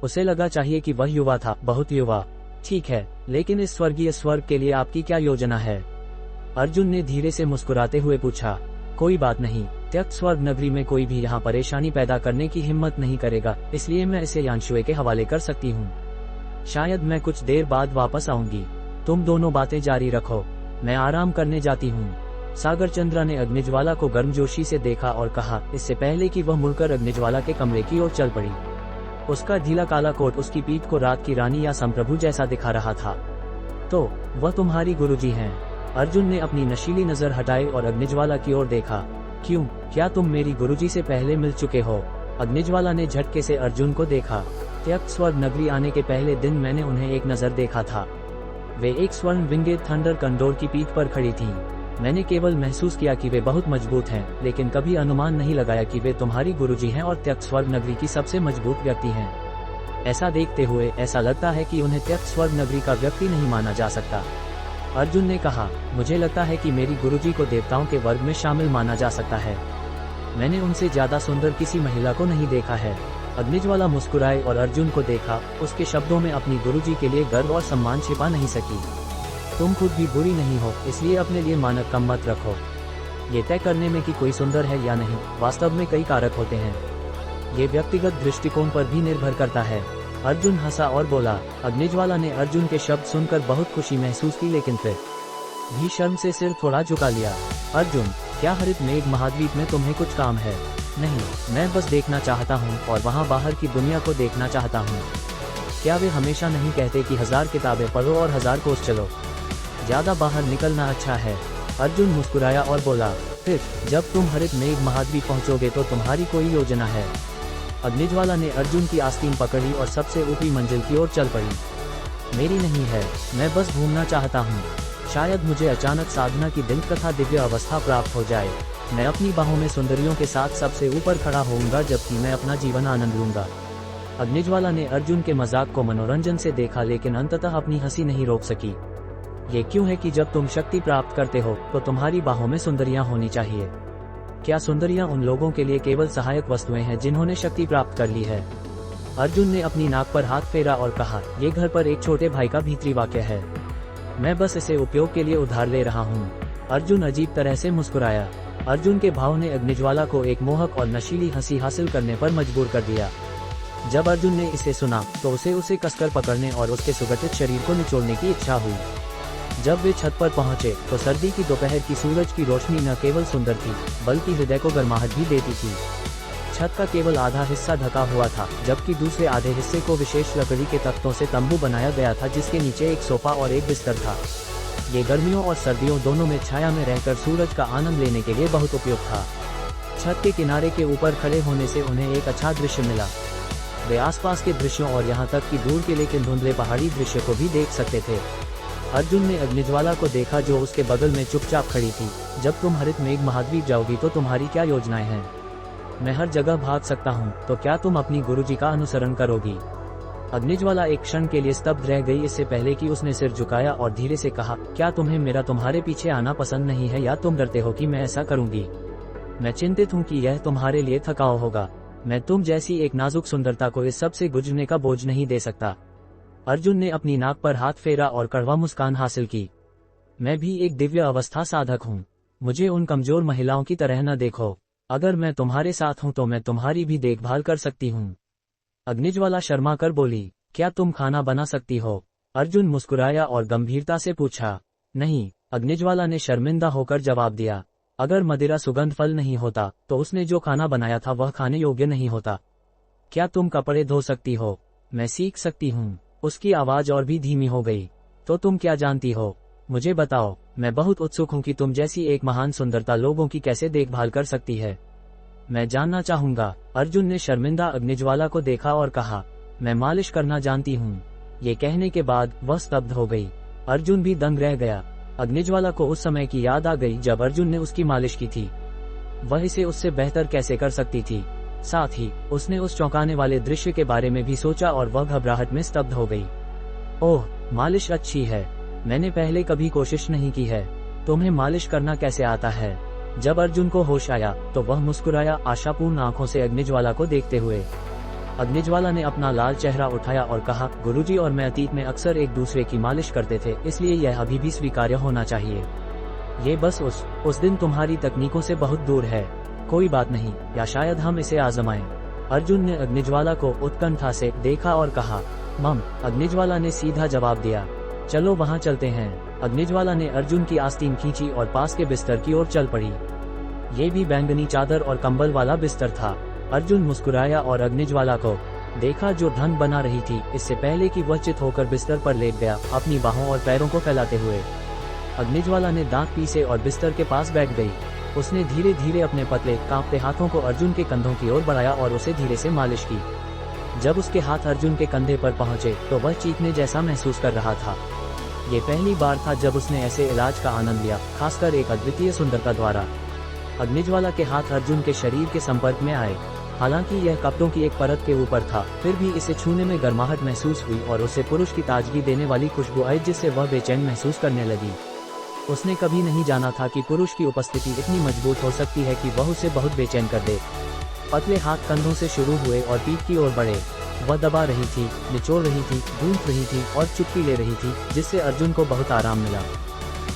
उसे लगा चाहिए कि वह युवा था, बहुत युवा। ठीक है, लेकिन इस स्वर्गीय स्वर्ग के लिए आपकी क्या योजना है? अर्जुन ने धीरे से मुस्कुराते हुए पूछा। कोई बात नहीं, त्यक्त स्वर्ग नगरी में कोई भी यहाँ परेशानी पैदा करने की हिम्मत नहीं करेगा, इसलिए मैं इसे यांशुए के हवाले कर सकती हूँ। शायद मैं कुछ देर बाद वापस आऊंगी। तुम दोनों बातें जारी रखो, मैं आराम करने जाती हूँ। सागर चंद्रा ने अग्निज्वाला को गर्मजोशी से देखा और कहा, इससे पहले कि वह मुड़कर अग्निज्वाला के कमरे की ओर चल पड़ी। उसका ढीला काला कोट उसकी पीठ को रात की रानी या संप्रभु जैसा दिखा रहा था। तो वह तुम्हारी गुरुजी हैं? अर्जुन ने अपनी नशीली नजर हटाई और अग्निज्वाला की ओर देखा। क्यों, क्या तुम मेरी गुरुजी से पहले मिल चुके हो? अग्निज्वाला ने झटके से अर्जुन को देखा। त्यक्त स्वर्ग नगरी आने के पहले दिन मैंने उन्हें एक नजर देखा था। वे एक स्वर्ण विंगेट थंडर कंडोर की पीठ पर खड़ी थीं। मैंने केवल महसूस किया कि वे बहुत मजबूत हैं, लेकिन कभी अनुमान नहीं लगाया कि वे तुम्हारी गुरुजी हैं और त्यक्त स्वर्ग नगरी की सबसे मजबूत व्यक्ति हैं। ऐसा देखते हुए ऐसा लगता है कि उन्हें त्यक्त स्वर्ग नगरी का व्यक्ति नहीं माना जा सकता। अर्जुन ने कहा, मुझे लगता है कि मेरी गुरुजी को देवताओं के वर्ग में शामिल माना जा सकता है। मैंने उनसे ज्यादा सुंदर किसी महिला को नहीं देखा है। अग्निज्वाला मुस्कुराए और अर्जुन को देखा। उसके शब्दों में अपनी गुरुजी के लिए गर्व और सम्मान छिपा नहीं सकी। तुम खुद भी बुरी नहीं हो, इसलिए अपने लिए मानक कम मत रखो। ये तय करने में कि कोई सुंदर है या नहीं, वास्तव में कई कारक होते हैं। ये व्यक्तिगत दृष्टिकोण पर भी निर्भर करता है। अर्जुन हंसा और बोला। अग्निज्वाला ने अर्जुन के शब्द सुनकर बहुत खुशी महसूस की, लेकिन फिर भी शर्म से सिर थोड़ा झुका लिया। अर्जुन, क्या हरित मेघ महाद्वीप में तुम्हें कुछ काम है? नहीं, मैं बस देखना चाहता हूँ और वहाँ बाहर की दुनिया को देखना चाहता हूँ। क्या वे हमेशा नहीं कहते कि 1000 किताबें पढ़ो और 1000 कोस चलो? ज्यादा बाहर निकलना अच्छा है। अर्जुन मुस्कुराया और बोला, फिर जब तुम हरित मेघ महाद्वीप पहुंचोगे तो तुम्हारी कोई योजना है? अग्निज्वाला ने अर्जुन की आस्तीन पकड़ी और सबसे ऊपरी मंजिल की ओर चल पड़ी। मेरी नहीं है, मैं बस घूमना चाहता हूँ। शायद मुझे अचानक साधना की दिव्य तथा दिव्य अवस्था प्राप्त हो जाए। मैं अपनी बाहों में सुंदरियों के साथ सबसे ऊपर खड़ा होऊंगा जबकि मैं अपना जीवन आनंद लूंगा। अग्निज्वाला ने अर्जुन के मजाक को मनोरंजन से देखा लेकिन अंततः अपनी हंसी नहीं रोक सकी। ये क्यों है कि जब तुम शक्ति प्राप्त करते हो तो तुम्हारी बाहों में सुंदरियां होनी चाहिए? क्या सुंदरियां उन लोगों के लिए केवल सहायक वस्तुएं हैं जिन्होंने शक्ति प्राप्त कर ली है? अर्जुन ने अपनी नाक पर हाथ फेरा और कहा, ये घर पर एक छोटे भाई का भीतरी वाक्य है। मैं बस इसे उपयोग के लिए उधार ले रहा हूँ। अर्जुन अजीब तरह से मुस्कुराया। अर्जुन के भाव ने अग्निज्वाला को एक मोहक और नशीली हंसी हासिल करने पर मजबूर कर दिया। जब अर्जुन ने इसे सुना तो उसे कसकर पकड़ने और उसके सुगठित शरीर को निचोड़ने की इच्छा हुई। जब वे छत पर पहुंचे तो सर्दी की दोपहर की सूरज की रोशनी न केवल सुंदर थी बल्कि हृदय को गर्माहट भी देती थी। छत का केवल आधा हिस्सा ढका हुआ था जबकि दूसरे आधे हिस्से को विशेष लकड़ी के तख्तों से तंबू बनाया गया था जिसके नीचे एक सोफा और एक बिस्तर था। ये गर्मियों और सर्दियों दोनों में छाया में रहकर सूरज का आनंद लेने के लिए बहुत उपयुक्त था। छत के किनारे के ऊपर खड़े होने से उन्हें एक अच्छा दृश्य मिला। वे आसपास के दृश्यों और यहाँ तक कि दूर के लेकिन धुंधले पहाड़ी दृश्य को भी देख सकते थे। अर्जुन ने अग्निज्वाला को देखा जो उसके बगल में चुपचाप खड़ी थी। जब तुम हरित मेघ महाद्वीप जाओगी तो तुम्हारी क्या योजनाएं हैं? मैं हर जगह भाग सकता हूँ, तो क्या तुम अपनी गुरुजी का अनुसरण करोगी? अग्निज्वाला एक क्षण के लिए स्तब्ध रह गई, इससे पहले कि उसने सिर झुकाया और धीरे से कहा, क्या तुम्हें मेरा तुम्हारे पीछे आना पसंद नहीं है या तुम डरते हो कि मैं ऐसा करूंगी? मैं चिंतित हूँ कि यह तुम्हारे लिए थकाऊ होगा। मैं तुम जैसी एक नाजुक सुंदरता को इस सब से गुजरने का बोझ नहीं दे सकता। अर्जुन ने अपनी नाक पर हाथ फेरा और कड़वा मुस्कान हासिल की। मैं भी एक दिव्य अवस्था साधक हूँ। मुझे उन कमजोर महिलाओं की तरह न देखो। अगर मैं तुम्हारे साथ हूँ तो मैं तुम्हारी भी देखभाल कर सकती हूँ। अग्निज्वाला शर्मा कर बोली, क्या तुम खाना बना सकती हो? अर्जुन मुस्कुराया और गंभीरता से पूछा। नहीं, अग्निज्वाला ने शर्मिंदा होकर जवाब दिया। अगर मदिरा सुगंध फल नहीं होता तो उसने जो खाना बनाया था वह खाने योग्य नहीं होता। क्या तुम कपड़े धो सकती हो? मैं सीख सकती हूँ। उसकी आवाज और भी धीमी हो गई। तो तुम क्या जानती हो? मुझे बताओ। मैं बहुत उत्सुक हूँ कि तुम जैसी एक महान सुंदरता लोगों की कैसे देखभाल कर सकती है। मैं जानना चाहूंगा। अर्जुन ने शर्मिंदा अग्निज्वाला को देखा और कहा, मैं मालिश करना जानती हूँ। ये कहने के बाद वह स्तब्ध हो गई। अर्जुन भी दंग रह गया। अग्निज्वाला को उस समय की याद आ गई जब अर्जुन ने उसकी मालिश की थी। वह इसे उससे बेहतर कैसे कर सकती थी? साथ ही उसने उस चौंकाने वाले दृश्य के बारे में भी सोचा और वह घबराहट में स्तब्ध हो गई। ओह, मालिश अच्छी है। मैंने पहले कभी कोशिश नहीं की है। तुम्हें मालिश करना कैसे आता है? जब अर्जुन को होश आया तो वह मुस्कुराया, आशापूर्ण आंखों से अग्निज्वाला को देखते हुए। अग्निज्वाला ने अपना लाल चेहरा उठाया और कहा, गुरुजी और मैं अतीत में अक्सर एक दूसरे की मालिश करते थे, इसलिए यह अभी भी स्वीकार्य होना चाहिए। ये बस उस दिन तुम्हारी तकनीकों से बहुत दूर है। कोई बात नहीं, या शायद हम इसे आजमाएं। अर्जुन ने अग्निज्वाला को उत्कंठा से देखा और कहा, मम। अग्निज्वाला ने सीधा जवाब दिया, चलो वहाँ चलते हैं। अग्निज्वाला ने अर्जुन की आस्तीन खींची और पास के बिस्तर की ओर चल पड़ी। ये भी बैंगनी चादर और कंबल वाला बिस्तर था। अर्जुन मुस्कुराया और अग्निज्वाला को देखा जो ध्यान बना रही थी। इससे पहले कि वह चित होकर बिस्तर पर लेट गया, अपनी बाहों और पैरों को फैलाते हुए अग्निज्वाला ने दांत पीसे और बिस्तर के पास बैठ गई। उसने धीरे धीरे अपने पतले कांपते हाथों को अर्जुन के कंधों की ओर बढ़ाया और उसे धीरे से मालिश की। जब उसके हाथ अर्जुन के कंधे पर पहुंचे तो वह चीखने जैसा महसूस कर रहा था। ये पहली बार था जब उसने ऐसे इलाज का आनंद लिया, खासकर एक अद्वितीय सुंदरता द्वारा। अग्निज्वाला के हाथ अर्जुन के शरीर के संपर्क में आए। हालांकि यह कपड़ों की एक परत के ऊपर था, फिर भी इसे छूने में गर्माहट महसूस हुई और उसे पुरुष की ताजगी देने वाली खुशबू आई जिससे वह बेचैन महसूस करने लगी। उसने कभी नहीं जाना था कि पुरुष की उपस्थिति इतनी मजबूत हो सकती है कि वह उसे बहुत बेचैन कर दे। पतले हाथ कंधों से शुरू हुए और पीठ की ओर बढ़े। वह दबा रही थी, निचोड़ रही थी, गूंथ रही थी और चुप्पी ले रही थी, जिससे अर्जुन को बहुत आराम मिला।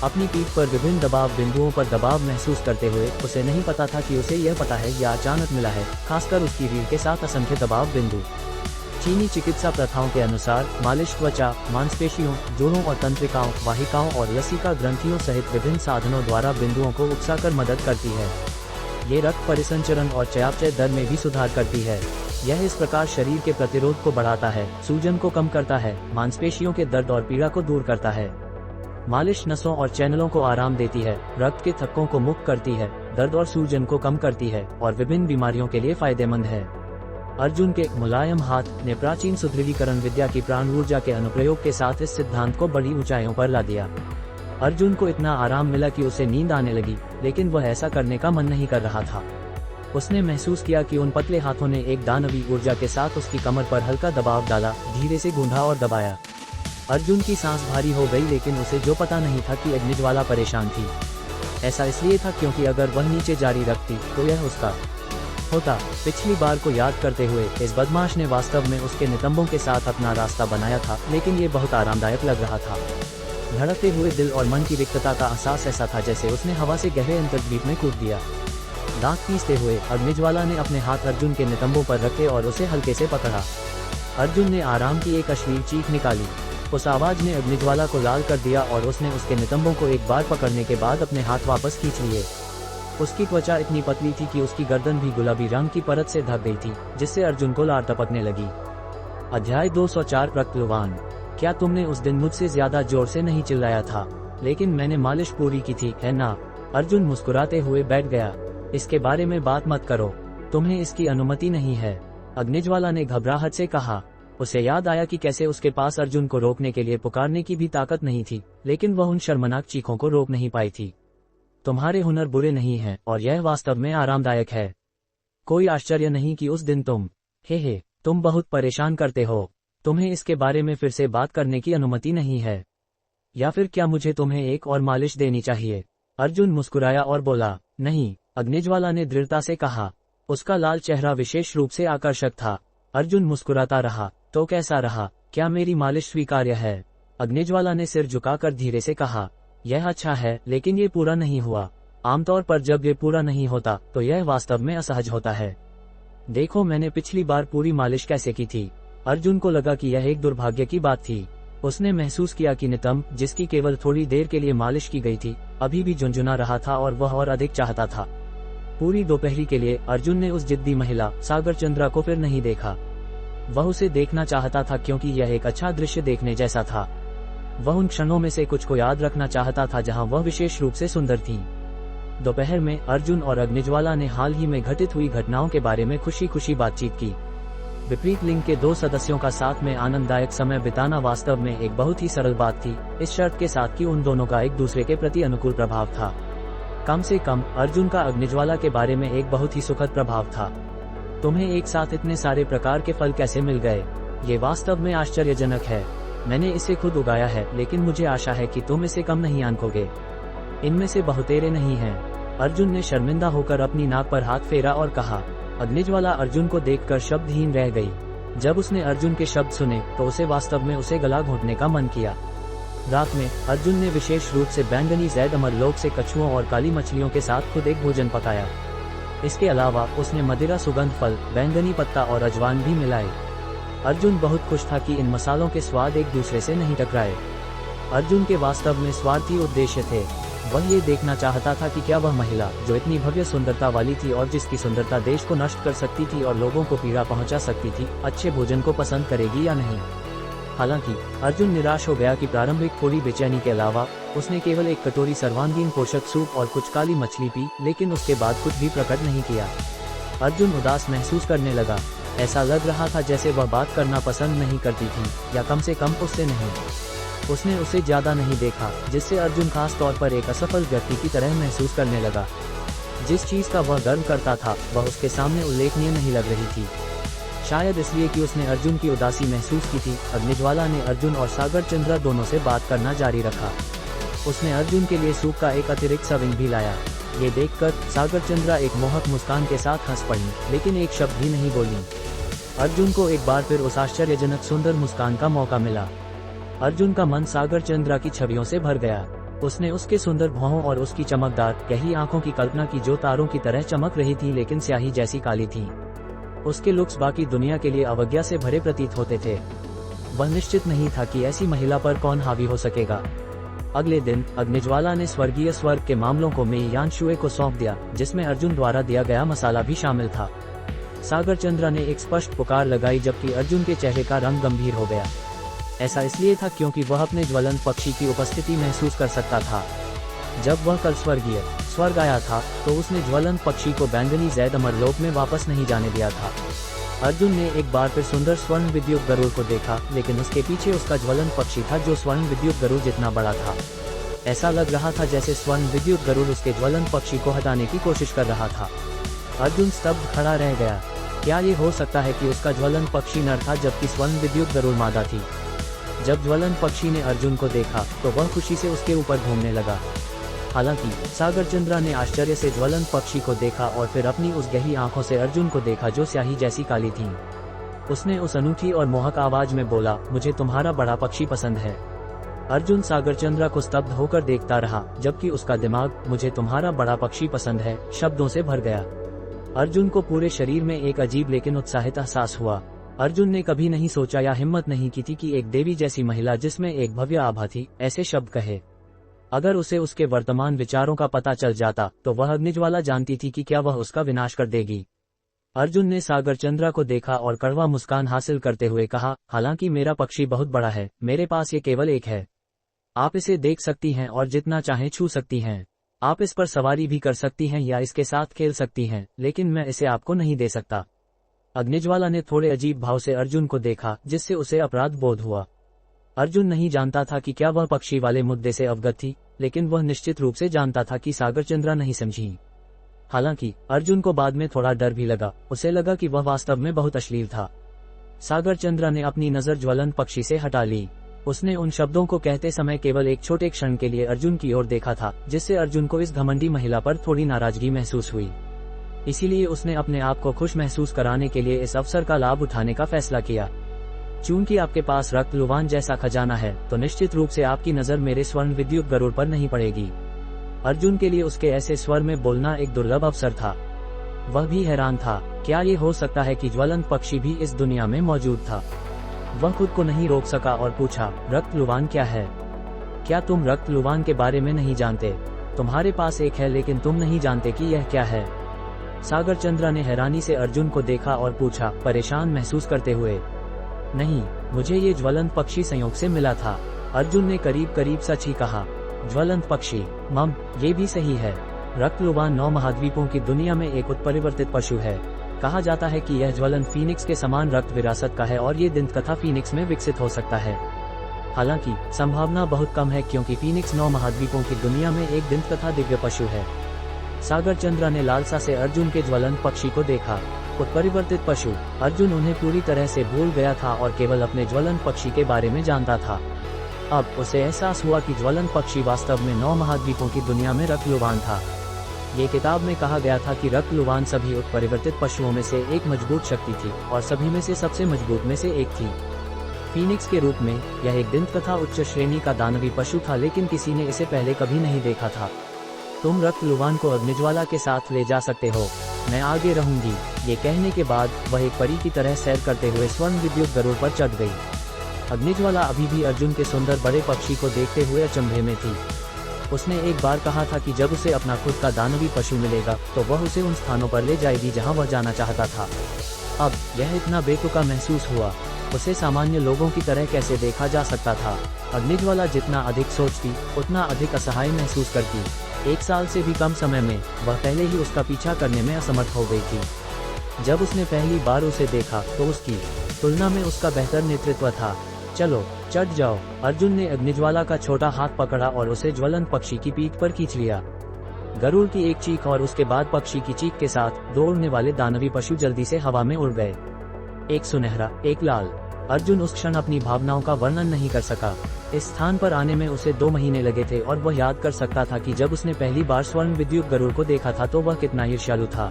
अपनी पीठ पर विभिन्न दबाव बिंदुओं पर दबाव महसूस करते हुए उसे नहीं पता था कि उसे यह पता है या अचानक मिला है, खासकर उसकी रीढ़ के साथ असंख्य दबाव बिंदु। चीनी चिकित्सा प्रथाओं के अनुसार मालिश त्वचा, मांसपेशियों, जोड़ों और तंत्रिकाओं, वाहिकाओं और लसिका ग्रंथियों सहित विभिन्न साधनों द्वारा बिंदुओं को उकसाकर मदद करती है। ये रक्त परिसंचरण और चयापचय दर में भी सुधार करती है। यह इस प्रकार शरीर के प्रतिरोध को बढ़ाता है, सूजन को कम करता है, मांसपेशियों के दर्द और पीड़ा को दूर करता है। मालिश नसों और चैनलों को आराम देती है, रक्त के थक्कों को मुक्त करती है, दर्द और सूजन को कम करती है और विभिन्न बीमारियों के लिए फायदेमंद है। अर्जुन के मुलायम हाथ ने प्राचीन सुदृढ़ीकरण विद्या की प्राण ऊर्जा के अनुप्रयोग के साथ इस सिद्धांत को बड़ी ऊंचाइयों पर ला दिया। अर्जुन को इतना आराम मिला कि उसे नींद आने लगी, लेकिन वह ऐसा करने का मन नहीं कर रहा था। उसने महसूस किया कि उन पतले हाथों ने एक दानवी ऊर्जा के साथ उसकी कमर पर हल्का दबाव डाला, धीरे से गूंधा और दबाया। अर्जुन की सांस भारी हो गई, लेकिन उसे जो पता नहीं था कि अग्निज्वाला परेशान थी। ऐसा इसलिए था क्योंकि अगर वह नीचे जारी रखती तो यह उसका होता। पिछली बार को याद करते हुए इस बदमाश ने वास्तव में उसके नितंबों के साथ अपना रास्ता बनाया था, लेकिन ये बहुत आरामदायक लग रहा था। धड़कते हुए दिल और मन की रिक्तता का एहसास ऐसा था जैसे उसने हवा से गहरे अंतर्द्वीप में कूद दिया। दांत पीसते हुए अग्निज्वाला ने अपने हाथ अर्जुन के नितंबों पर रखे और उसे हल्के से पकड़ा। अर्जुन ने आराम की एक अश्लील चीख निकाली। उस आवाज ने अग्निज्वाला को लाल कर दिया और उसने उसके नितंबों को एक बार पकड़ने के बाद अपने हाथ वापस खींच लिए। उसकी त्वचा इतनी पतली थी कि उसकी गर्दन भी गुलाबी रंग की परत से ढक गई थी, जिससे अर्जुन को लार टपकने लगी। अध्याय 204 रक्तलुवान। क्या तुमने उस दिन मुझसे ज्यादा जोर से नहीं चिल्लाया था? लेकिन मैंने मालिश पूरी की थी, है ना? अर्जुन मुस्कुराते हुए बैठ गया। इसके बारे में बात मत करो, तुम्हें इसकी अनुमति नहीं है, अग्निज्वाला ने घबराहट से कहा। उसे याद आया कि कैसे उसके पास अर्जुन को रोकने के लिए पुकारने की भी ताकत नहीं थी, लेकिन वह उन शर्मनाक चीखों को रोक नहीं पाई थी। तुम्हारे हुनर बुरे नहीं हैं और यह वास्तव में आरामदायक है। कोई आश्चर्य नहीं कि उस दिन तुम बहुत परेशान करते हो। तुम्हें इसके बारे में फिर से बात करने की अनुमति नहीं है। या फिर क्या मुझे तुम्हें एक और मालिश देनी चाहिए? अर्जुन मुस्कुराया और बोला, नहीं, अग्निज्वाला ने दृढ़ता से कहा। उसका लाल चेहरा विशेष रूप से आकर्षक था। अर्जुन मुस्कुराता रहा, तो कैसा रहा? क्या मेरी मालिश स्वीकार्य है? अग्निज्वाला ने सिर झुकाकर धीरे से कहा, यह अच्छा है, लेकिन ये पूरा नहीं हुआ। आमतौर पर जब ये पूरा नहीं होता तो यह वास्तव में असहज होता है। देखो मैंने पिछली बार पूरी मालिश कैसे की थी। अर्जुन को लगा कि यह एक दुर्भाग्य की बात थी। उसने महसूस किया कि नितंब, जिसकी केवल थोड़ी देर के लिए मालिश की गई थी, अभी भी झुंझुना रहा था और वह और अधिक चाहता था। पूरी दोपहरी के लिए अर्जुन ने उस जिद्दी महिला सागर चंद्रा को फिर नहीं देखा। वह उसे देखना चाहता था क्योंकि यह एक अच्छा दृश्य देखने जैसा था। वह उन क्षणों में से कुछ को याद रखना चाहता था जहां वह विशेष रूप से सुंदर थी। दोपहर में अर्जुन और अग्निज्वाला ने हाल ही में घटित हुई घटनाओं के बारे में खुशी खुशी बातचीत की। विपरीत लिंग के दो सदस्यों का साथ में आनंददायक समय बिताना वास्तव में एक बहुत ही सरल बात थी, इस शर्त के साथ कि उन दोनों का एक दूसरे के प्रति अनुकूल प्रभाव था। कम से कम अर्जुन का अग्निज्वाला के बारे में एक बहुत ही सुखद प्रभाव था। तुम्हें एक साथ इतने सारे प्रकार के फल कैसे मिल गए? ये वास्तव में आश्चर्यजनक है। मैंने इसे खुद उगाया है, लेकिन मुझे आशा है कि तुम इसे कम नहीं आंकोगे। इनमें से बहुतेरे नहीं हैं। अर्जुन ने शर्मिंदा होकर अपनी नाक पर हाथ फेरा और कहा। अग्निज्वाला अर्जुन को देखकर शब्दहीन रह गई। जब उसने अर्जुन के शब्द सुने तो उसे वास्तव में उसे गला घोंटने का मन किया। रात में अर्जुन ने विशेष रूप से बैंगनी जैद अमरलोक से कछुओं और काली मछलियों के साथ खुद एक भोजन पकाया। इसके अलावा उसने मदिरा, सुगंध फल, बैंगनी पत्ता और अजवान भी मिलाए। अर्जुन बहुत खुश था कि इन मसालों के स्वाद एक दूसरे से नहीं टकराए। अर्जुन के वास्तव में स्वार्थी उद्देश्य थे। वह ये देखना चाहता था कि क्या वह महिला, जो इतनी भव्य सुंदरता वाली थी और जिसकी सुंदरता देश को नष्ट कर सकती थी और लोगों को पीड़ा पहुंचा सकती थी, अच्छे भोजन को पसंद करेगी या नहीं। हालांकि अर्जुन निराश हो गया कि प्रारंभिक थोड़ी बेचैनी के अलावा उसने केवल एक कटोरी सर्वांगीण पोषक सूप और कुछ काली मछली पी, लेकिन उसके बाद कुछ भी प्रकट नहीं किया। अर्जुन उदास महसूस करने लगा। ऐसा लग रहा था जैसे वह बात करना पसंद नहीं करती थी, या कम से कम उससे नहीं। उसने उसे ज्यादा नहीं देखा, जिससे अर्जुन खास तौर पर एक असफल व्यक्ति की तरह महसूस करने लगा। जिस चीज का वह गर्व करता था वह उसके सामने उल्लेखनीय नहीं लग रही थी। शायद इसलिए कि उसने अर्जुन की उदासी महसूस की थी। अग्निज्वाला ने अर्जुन और सागर चंद्रा दोनों से बात करना जारी रखा। उसने अर्जुन के लिए सूप का एक अतिरिक्त सर्विंग भी लाया। ये देखकर सागर चंद्रा एक मोहक मुस्कान के साथ हंस पड़ी, लेकिन एक शब्द भी नहीं बोली। अर्जुन को एक बार फिर उस आश्चर्यजनक सुंदर मुस्कान का मौका मिला। अर्जुन का मन सागर चंद्रा की छवियों से भर गया। उसने उसके सुंदर भौहों और उसकी चमकदार गहरी आंखों की कल्पना की, जो तारों की तरह चमक रही थी लेकिन स्याही जैसी काली थी। उसके लुक्स बाकी दुनिया के लिए अवज्ञा से भरे प्रतीत होते थे। वह निश्चित नहीं था कि ऐसी महिला पर कौन हावी हो सकेगा। अगले दिन अग्निज्वाला ने स्वर्गीय स्वर्ग के मामलों को मेयानशुए को सौंप दिया, जिसमें अर्जुन द्वारा दिया गया मसाला भी शामिल था। सागर चंद्रा ने एक स्पष्ट पुकार लगाई, जबकि अर्जुन के चेहरे का रंग गंभीर हो गया। ऐसा इसलिए था क्योंकि वह अपने ज्वलंत पक्षी की उपस्थिति महसूस कर सकता था। जब वह कल स्वर्ग आया था तो उसने ज्वलंत पक्षी को बैंगनी जैद अमरलोक में वापस नहीं जाने दिया था। अर्जुन ने एक बार फिर सुंदर स्वर्ण विद्युत गरुड़ को देखा, लेकिन उसके पीछे उसका ज्वलंत पक्षी था जो स्वर्ण विद्युत गरुड़ जितना बड़ा था। ऐसा लग रहा था जैसे स्वर्ण विद्युत गरुड़ उसके ज्वलंत पक्षी को हटाने की कोशिश कर रहा था। अर्जुन स्तब्ध खड़ा रह गया। क्या ये हो सकता है कि उसका ज्वलंत पक्षी नर था जबकि स्वर्ण विद्युत गरुड़ मादा थी? जब ज्वलंत पक्षी ने अर्जुन को देखा तो वह खुशी से उसके ऊपर घूमने लगा। हालांकि सागर चंद्रा ने आश्चर्य से ज्वलंत पक्षी को देखा और फिर अपनी उस गहरी आंखों से अर्जुन को देखा जो स्याही जैसी काली थीं। उसने उस अनूठी और मोहक आवाज में बोला, मुझे तुम्हारा बड़ा पक्षी पसंद है। अर्जुन सागर चंद्रा को स्तब्ध होकर देखता रहा, जबकि उसका दिमाग मुझे तुम्हारा बड़ा पक्षी पसंद है शब्दों से भर गया। अर्जुन को पूरे शरीर में एक अजीब लेकिन उत्साहित एहसास हुआ। अर्जुन ने कभी नहीं सोचा या हिम्मत नहीं की थी कि एक देवी जैसी महिला जिसमें एक भव्य आभा थी ऐसे शब्द कहे। अगर उसे उसके वर्तमान विचारों का पता चल जाता तो वह अग्निज्वाला जानती थी कि क्या वह उसका विनाश कर देगी। अर्जुन ने सागर चंद्रा को देखा और कड़वा मुस्कान हासिल करते हुए कहा, हालांकि मेरा पक्षी बहुत बड़ा है, मेरे पास ये केवल एक है। आप इसे देख सकती हैं और जितना चाहें छू सकती हैं। आप इस पर सवारी भी कर सकती हैं या इसके साथ खेल सकती हैं, लेकिन मैं इसे आपको नहीं दे सकता। अग्निज्वाला ने थोड़े अजीब भाव से अर्जुन को देखा, जिससे उसे अपराध बोध हुआ। अर्जुन नहीं जानता था कि क्या वह पक्षी वाले मुद्दे से अवगत थी, लेकिन वह निश्चित रूप से जानता था कि सागर चंद्रा नहीं समझी। हालांकि अर्जुन को बाद में थोड़ा डर भी लगा। उसे लगा कि वह वास्तव में बहुत अश्लील था। सागर चंद्रा ने अपनी नजर ज्वलंत पक्षी से हटा ली। उसने उन शब्दों को कहते समय केवल एक छोटे क्षण के लिए अर्जुन की ओर देखा था, जिससे अर्जुन को इस घमंडी महिला पर थोड़ी नाराजगी महसूस हुई। इसीलिए उसने अपने आप को खुश महसूस कराने के लिए इस अवसर का लाभ उठाने का फैसला किया। चूंकि आपके पास रक्त लुवान जैसा खजाना है, तो निश्चित रूप से आपकी नजर मेरे स्वर्ण विद्युत गरुड़ पर नहीं पड़ेगी। अर्जुन के लिए उसके ऐसे स्वर में बोलना एक दुर्लभ अवसर था। वह भी हैरान था, क्या ये हो सकता है कि ज्वलंत पक्षी भी इस दुनिया में मौजूद था? वह खुद को नहीं रोक सका और पूछा, रक्त लुवान क्या है? क्या तुम रक्त लुवान के बारे में नहीं जानते? तुम्हारे पास एक है लेकिन तुम नहीं जानते कि यह क्या है। सागर चंद्रा ने हैरानी से अर्जुन को देखा और पूछा, परेशान महसूस करते हुए। नहीं, मुझे ये ज्वलंत पक्षी संयोग से मिला था। अर्जुन ने करीब करीब सच ही कहा। ज्वलंत पक्षी, ये भी सही है। रक्तलुवान 9 महाद्वीपों की दुनिया में एक उत्परिवर्तित पशु है। कहा जाता है कि यह ज्वलंत फीनिक्स के समान रक्त विरासत का है और ये दंतकथा फीनिक्स में विकसित हो सकता है। हालांकि संभावना बहुत कम है क्योंकि फीनिक्स 9 महाद्वीपों की दुनिया में एक दंतकथा दिव्य पशु है। सागर चंद्रा ने लालसा से अर्जुन के ज्वलंत पक्षी को देखा। उत्परिवर्तित पशु, अर्जुन उन्हें पूरी तरह से भूल गया था और केवल अपने ज्वलंत पक्षी के बारे में जानता था। अब उसे एहसास हुआ कि ज्वलंत पक्षी वास्तव में 9 महाद्वीपों की दुनिया में रक्तलुवान था। ये किताब में कहा गया था कि रक्तलुवान सभी उत्परिवर्तित पशुओं में से एक मजबूत शक्ति थी और सभी में से सबसे मजबूत में से एक थी। फीनिक्स के रूप में यह एक दंतकथा उच्च श्रेणी का दानवी पशु था, लेकिन किसी ने इसे पहले कभी नहीं देखा था। तुम रक्तलुवान को अग्निज्वाला के साथ ले जा सकते हो, मैं आगे रहूंगी। ये कहने के बाद वह एक परी की तरह सैर करते हुए स्वर्ण विद्युत गरुड़ पर चढ़ गई। अग्निज्वाला अभी भी अर्जुन के सुंदर बड़े पक्षी को देखते हुए अचंभे में थी। उसने एक बार कहा था कि जब उसे अपना खुद का दानवी पशु मिलेगा तो वह उसे उन स्थानों पर ले जाएगी जहां वह जाना चाहता था। अब यह इतना बेतुका महसूस हुआ। उसे सामान्य लोगों की तरह कैसे देखा जा सकता था? अग्निज्वाला जितना अधिक सोचती उतना अधिक असहाय महसूस करती। 1 साल से भी कम समय में वह पहले ही उसका पीछा करने में असमर्थ हो गई थी। जब उसने पहली बार उसे देखा तो उसकी तुलना में उसका बेहतर नेतृत्व था। चलो चढ़ जाओ। अर्जुन ने अग्निज्वाला का छोटा हाथ पकड़ा और उसे ज्वलंत पक्षी की पीठ पर खींच लिया। गरुड़ की एक चीख और उसके बाद पक्षी की चीख के साथ 2 उड़ने वाले दानवी पशु जल्दी से हवा में उड़ गए। एक सुनहरा, एक लाल। अर्जुन उस क्षण अपनी भावनाओं का वर्णन नहीं कर सका। इस स्थान पर आने में उसे 2 महीने लगे थे और वह याद कर सकता था कि जब उसने पहली बार स्वर्ण विद्युत गरुड़ को देखा था तो वह कितना ईर्ष्यालु था।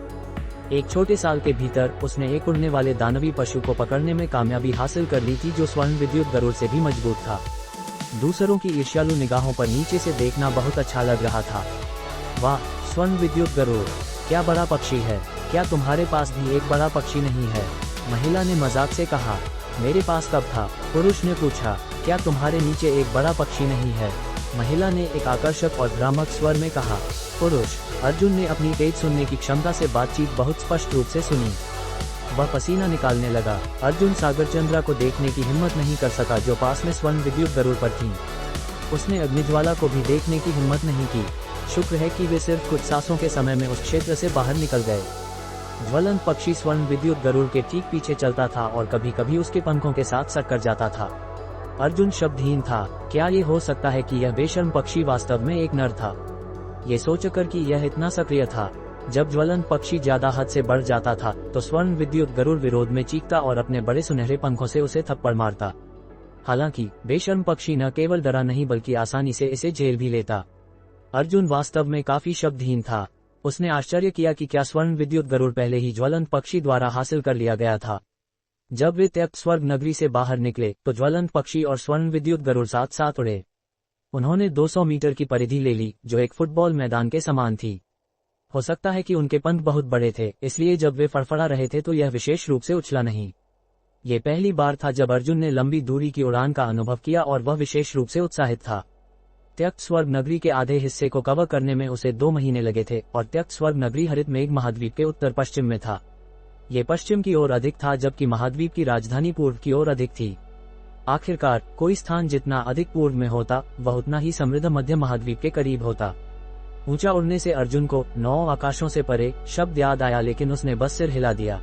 एक छोटे साल के भीतर उसने एक उड़ने वाले दानवी पशु को पकड़ने में कामयाबी हासिल कर ली थी जो स्वर्ण विद्युत गरुड़ से भी मजबूत था। दूसरों की ईर्ष्यालु निगाहों पर नीचे से देखना बहुत अच्छा लग रहा था। वाह, स्वर्ण विद्युत गरुड़, क्या बड़ा पक्षी है। क्या तुम्हारे पास भी एक बड़ा पक्षी नहीं है? महिला ने मजाक से कहा। मेरे पास कब था? पुरुष ने पूछा। क्या तुम्हारे नीचे एक बड़ा पक्षी नहीं है? महिला ने एक आकर्षक और भ्रामक स्वर में कहा। पुरुष। अर्जुन ने अपनी तेज सुनने की क्षमता से बातचीत बहुत स्पष्ट रूप से सुनी। वह पसीना निकालने लगा। अर्जुन सागरचंद्रा को देखने की हिम्मत नहीं कर सका जो पास में स्वर्ण विद्युत गरुड़ पर थी। उसने अग्निज्वाला को भी देखने की हिम्मत नहीं की। शुक्र है कि वे सिर्फ कुछ सांसों के समय में उस क्षेत्र से बाहर निकल गए। ज्वलंत पक्षी स्वर्ण विद्युत गरुड़ के ठीक पीछे चलता था और कभी कभी उसके पंखों के साथ सटकर जाता था। अर्जुन शब्दहीन था। क्या ये हो सकता है कि यह बेशर्म पक्षी वास्तव में एक नर था? ये सोचकर कि यह इतना सक्रिय था। जब ज्वलंत पक्षी ज्यादा हद से बढ़ जाता था तो स्वर्ण विद्युत गरुड़ विरोध में चीखता और अपने बड़े सुनहरे पंखों से उसे थप्पड़ मारता। हालांकि बेशर्म पक्षी न केवल डरा नहीं बल्कि आसानी से इसे झेल भी लेता। अर्जुन वास्तव में काफी शब्दहीन था। उसने आश्चर्य किया कि क्या स्वर्ण विद्युत गरुड़ पहले ही ज्वलंत पक्षी द्वारा हासिल कर लिया गया था। जब वे त्यक्त स्वर्ग नगरी से बाहर निकले तो ज्वलंत पक्षी और स्वर्ण विद्युत गरुड़ साथ साथ उड़े। उन्होंने 200 मीटर की परिधि ले ली जो एक फुटबॉल मैदान के समान थी। हो सकता है कि उनके पंख बहुत बड़े थे, इसलिए जब वे फड़फड़ा रहे थे तो यह विशेष रूप से उछला नहीं। ये पहली बार था जब अर्जुन ने लंबी दूरी की उड़ान का अनुभव किया और वह विशेष रूप से उत्साहित था। त्यक्त स्वर्ग नगरी के आधे हिस्से को कवर करने में उसे 2 महीने लगे थे और त्यक्त स्वर्ग नगरी हरित मेघ महाद्वीप के उत्तर पश्चिम में था। ये पश्चिम की ओर अधिक था जबकि महाद्वीप की राजधानी पूर्व की ओर अधिक थी। आखिरकार कोई स्थान जितना अधिक पूर्व में होता वह उतना ही समृद्ध मध्य महाद्वीप के करीब होता। ऊंचा उड़ने से अर्जुन को 9 आकाशों से परे शब्द याद आया, लेकिन उसने बस सिर हिला दिया।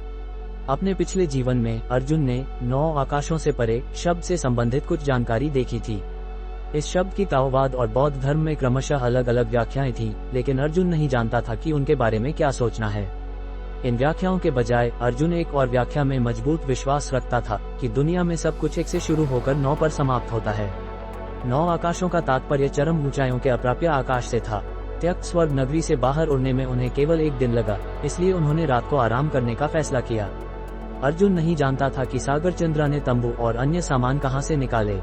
अपने पिछले जीवन में अर्जुन ने 9 आकाशों से परे शब्द से संबंधित कुछ जानकारी देखी थी। इस शब्द की ताओवाद और बौद्ध धर्म में क्रमशः अलग अलग व्याख्याएं थीं, लेकिन अर्जुन नहीं जानता था कि उनके बारे में क्या सोचना है। इन व्याख्याओं के बजाय अर्जुन एक और व्याख्या में मजबूत विश्वास रखता था कि दुनिया में सब कुछ 1 से शुरू होकर 9 पर समाप्त होता है। 9 आकाशों का तात्पर्य चरम ऊंचाइयों के अप्राप्य आकाश से था। त्यक्त स्वर्ग नगरी से बाहर उड़ने में उन्हें केवल 1 दिन लगा, इसलिए उन्होंने रात को आराम करने का फैसला किया। अर्जुन नहीं जानता था कि सागरचंद्रा ने तंबू और अन्य सामान कहां से निकाले।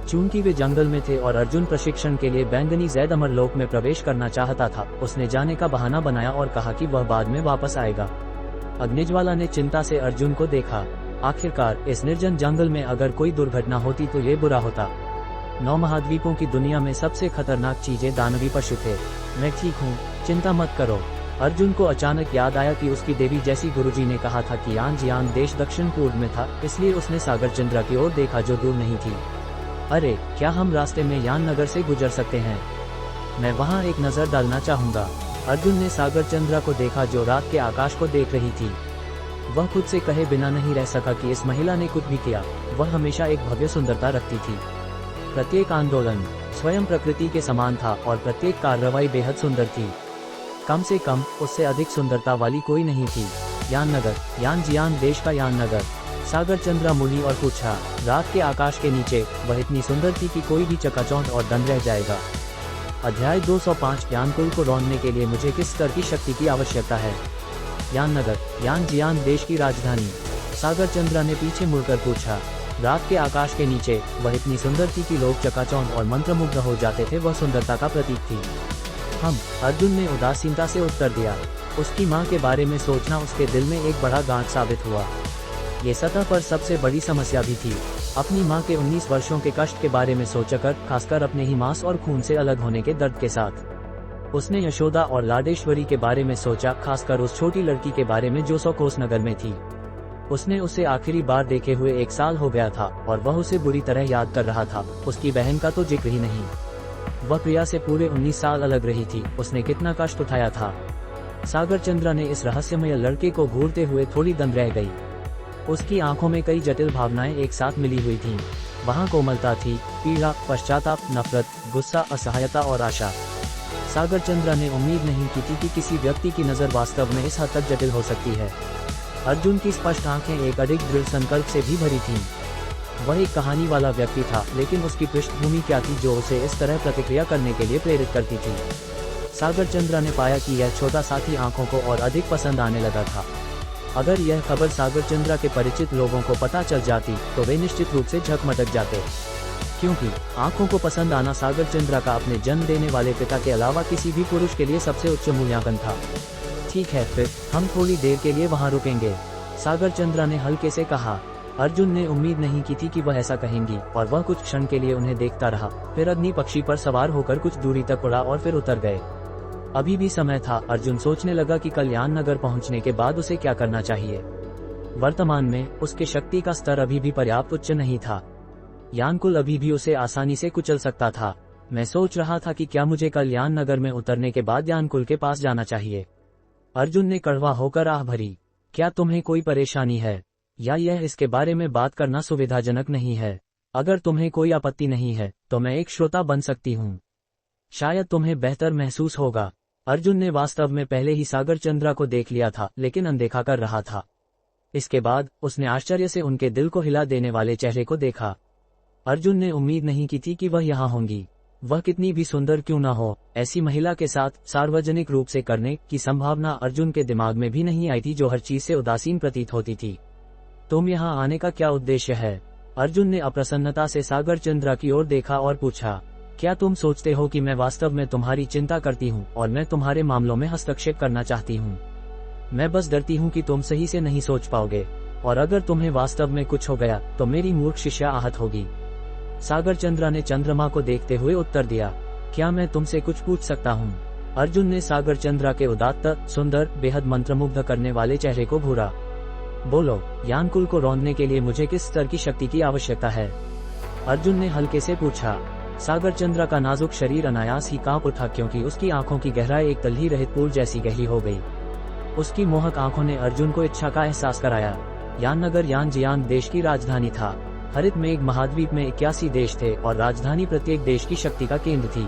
चूंकि वे जंगल में थे और अर्जुन प्रशिक्षण के लिए बैंगनी जैद अमरलोक में प्रवेश करना चाहता था, उसने जाने का बहाना बनाया और कहा कि वह बाद में वापस आएगा। अग्निज्वाला ने चिंता से अर्जुन को देखा। आखिरकार इस निर्जन जंगल में अगर कोई दुर्घटना होती तो ये बुरा होता। 9 महाद्वीपों की दुनिया में सबसे खतरनाक चीजें दानवी पशु थे। मैं ठीक हूँ, चिंता मत करो। अर्जुन को अचानक याद आया कि उसकी देवी जैसी गुरुजी ने कहा था कि यान देश दक्षिण पूर्व में था, इसलिए उसने सागरचंद्रा की ओर देखा जो दूर नहीं थी। अरे, क्या हम रास्ते में यान नगर से गुजर सकते हैं? मैं वहाँ एक नजर डालना चाहूंगा। अर्जुन ने सागरचंद्रा को देखा जो रात के आकाश को देख रही थी। वह खुद से कहे बिना नहीं रह सका कि इस महिला ने कुछ भी किया, वह हमेशा एक भव्य सुंदरता रखती थी। प्रत्येक आंदोलन स्वयं प्रकृति के समान था और प्रत्येक कार्रवाई बेहद सुंदर थी। कम से कम उससे अधिक सुंदरता वाली कोई नहीं थी। यान नगर, यान देश का यान नगर। सागरचंद्रा मुड़ी और पूछा। रात के आकाश के नीचे वह इतनी सुंदर थी कि कोई भी चकाचौंध और दंग रह जाएगा। अध्याय 205 यानकुल को रोकने के लिए मुझे किस स्तर की शक्ति की आवश्यकता है? यान नगर, यान देश की राजधानी। सागरचंद्रा ने पीछे मुड़कर पूछा। रात के आकाश के नीचे वह इतनी सुंदर थी कि लोग चकाचौंध और मंत्रमुग्ध हो जाते थे। वह सुंदरता का प्रतीक थी। अर्जुन ने उदासीनता से उत्तर दिया। उसकी माँ के बारे में सोचना उसके दिल में एक बड़ा गांठ साबित हुआ। ये सतह पर सबसे बड़ी समस्या भी थी। अपनी माँ के 19 वर्षों के कष्ट के बारे में सोचकर, खासकर अपने ही मांस और खून से अलग होने के दर्द के साथ। उसने यशोदा और लाडेश्वरी के बारे में सोचा, खासकर उस छोटी लड़की के बारे में जो 100 कोस नगर में थी। उसने उसे आखिरी बार देखे हुए 1 साल हो गया था और वह उसे बुरी तरह याद कर रहा था। उसकी बहन का तो जिक्र ही नहीं। वह प्रिया से पूरे 19 साल अलग रही थी। उसने कितना कष्ट उठाया था। सागरचंद्रा ने इस रहस्यमय लड़के को घूरते हुए थोड़ी दंग रह गई। उसकी आंखों में कई जटिल भावनाएं एक साथ मिली हुई थीं। वहाँ कोमलता थी, पीड़ा, पश्चाताप, नफरत, गुस्सा, असहायता और आशा। सागरचंद्रा ने उम्मीद नहीं की थी कि किसी व्यक्ति की नज़र वास्तव में इस हद तक जटिल हो सकती है। अर्जुन की स्पष्ट आंखें एक अडिग दृढ़ संकल्प से भी भरी थीं। वह एक कहानी वाला व्यक्ति था, लेकिन उसकी पृष्ठभूमि क्या थी जो उसे इस तरह प्रतिक्रिया करने के लिए प्रेरित करती थी? सागरचंद्रा ने पाया कि यह छोटा साथी आंखों को और अधिक पसंद आने लगा था। अगर यह खबर सागरचंद्रा के परिचित लोगों को पता चल जाती तो वे निश्चित रूप से झकमटक जाते, क्योंकि आंखों को पसंद आना सागरचंद्रा का अपने जन्म देने वाले पिता के अलावा किसी भी पुरुष के लिए सबसे उच्च मूल्यांकन था। ठीक है, फिर हम थोड़ी देर के लिए वहां रुकेंगे, सागरचंद्रा ने हल्के से कहा। अर्जुन ने उम्मीद नहीं की थी कि वह ऐसा कहेंगी और वह कुछ क्षण के लिए उन्हें देखता रहा, फिर अग्नि पक्षी पर सवार होकर कुछ दूरी तक उड़ा और फिर उतर गए। अभी भी समय था। अर्जुन सोचने लगा कि कल्याण नगर पहुंचने के बाद उसे क्या करना चाहिए। वर्तमान में उसके शक्ति का स्तर अभी भी पर्याप्त उच्च नहीं था। यानकुल अभी भी उसे आसानी से कुचल सकता था। मैं सोच रहा था कि क्या मुझे कल्याण नगर में उतरने के बाद यानकुल के पास जाना चाहिए। अर्जुन ने कड़वा होकर आह भरी। क्या तुम्हें कोई परेशानी है या यह इसके बारे में बात करना सुविधाजनक नहीं है? अगर तुम्हें कोई आपत्ति नहीं है तो मैं एक श्रोता बन सकती हूँ, शायद तुम्हें बेहतर महसूस होगा। अर्जुन ने वास्तव में पहले ही सागर चंद्रा को देख लिया था, लेकिन अनदेखा कर रहा था। इसके बाद उसने आश्चर्य से उनके दिल को हिला देने वाले चेहरे को देखा। अर्जुन ने उम्मीद नहीं की थी कि वह यहाँ होंगी। वह कितनी भी सुंदर क्यों न हो, ऐसी महिला के साथ सार्वजनिक रूप से करने की संभावना अर्जुन के दिमाग में भी नहीं आई थी, जो हर चीज से उदासीन प्रतीत होती थी। तुम यहाँ आने का क्या उद्देश्य है? अर्जुन ने अप्रसन्नता से सागर चंद्रा की ओर देखा और पूछा, क्या तुम सोचते हो कि मैं वास्तव में तुम्हारी चिंता करती हूँ और मैं तुम्हारे मामलों में हस्तक्षेप करना चाहती हूँ? मैं बस डरती हूँ कि तुम सही से नहीं सोच पाओगे और अगर तुम्हें वास्तव में कुछ हो गया तो मेरी मूर्ख शिष्या आहत होगी। सागर चंद्रा ने चंद्रमा को देखते हुए उत्तर दिया, क्या मैं तुमसे कुछ पूछ सकता हूँ? अर्जुन ने सागर चंद्रा के उदात्त, सुंदर, बेहद मंत्रमुग्ध करने वाले चेहरे को घूरा। बोलो, यानकुल को रौंदने के लिए मुझे किस स्तर की शक्ति की आवश्यकता है? अर्जुन ने हल्के से पूछा। सागर चंद्रा का नाजुक शरीर अनायास ही कांप उठा, क्योंकि उसकी आंखों की गहराई एक तलही रहित पूल जैसी गहरी हो गई। उसकी मोहक आंखों ने अर्जुन को इच्छा का एहसास कराया। याननगर यानजियांग देश की राजधानी था। हरित मेघ महाद्वीप में 81 देश थे और राजधानी प्रत्येक देश की शक्ति का केंद्र थी।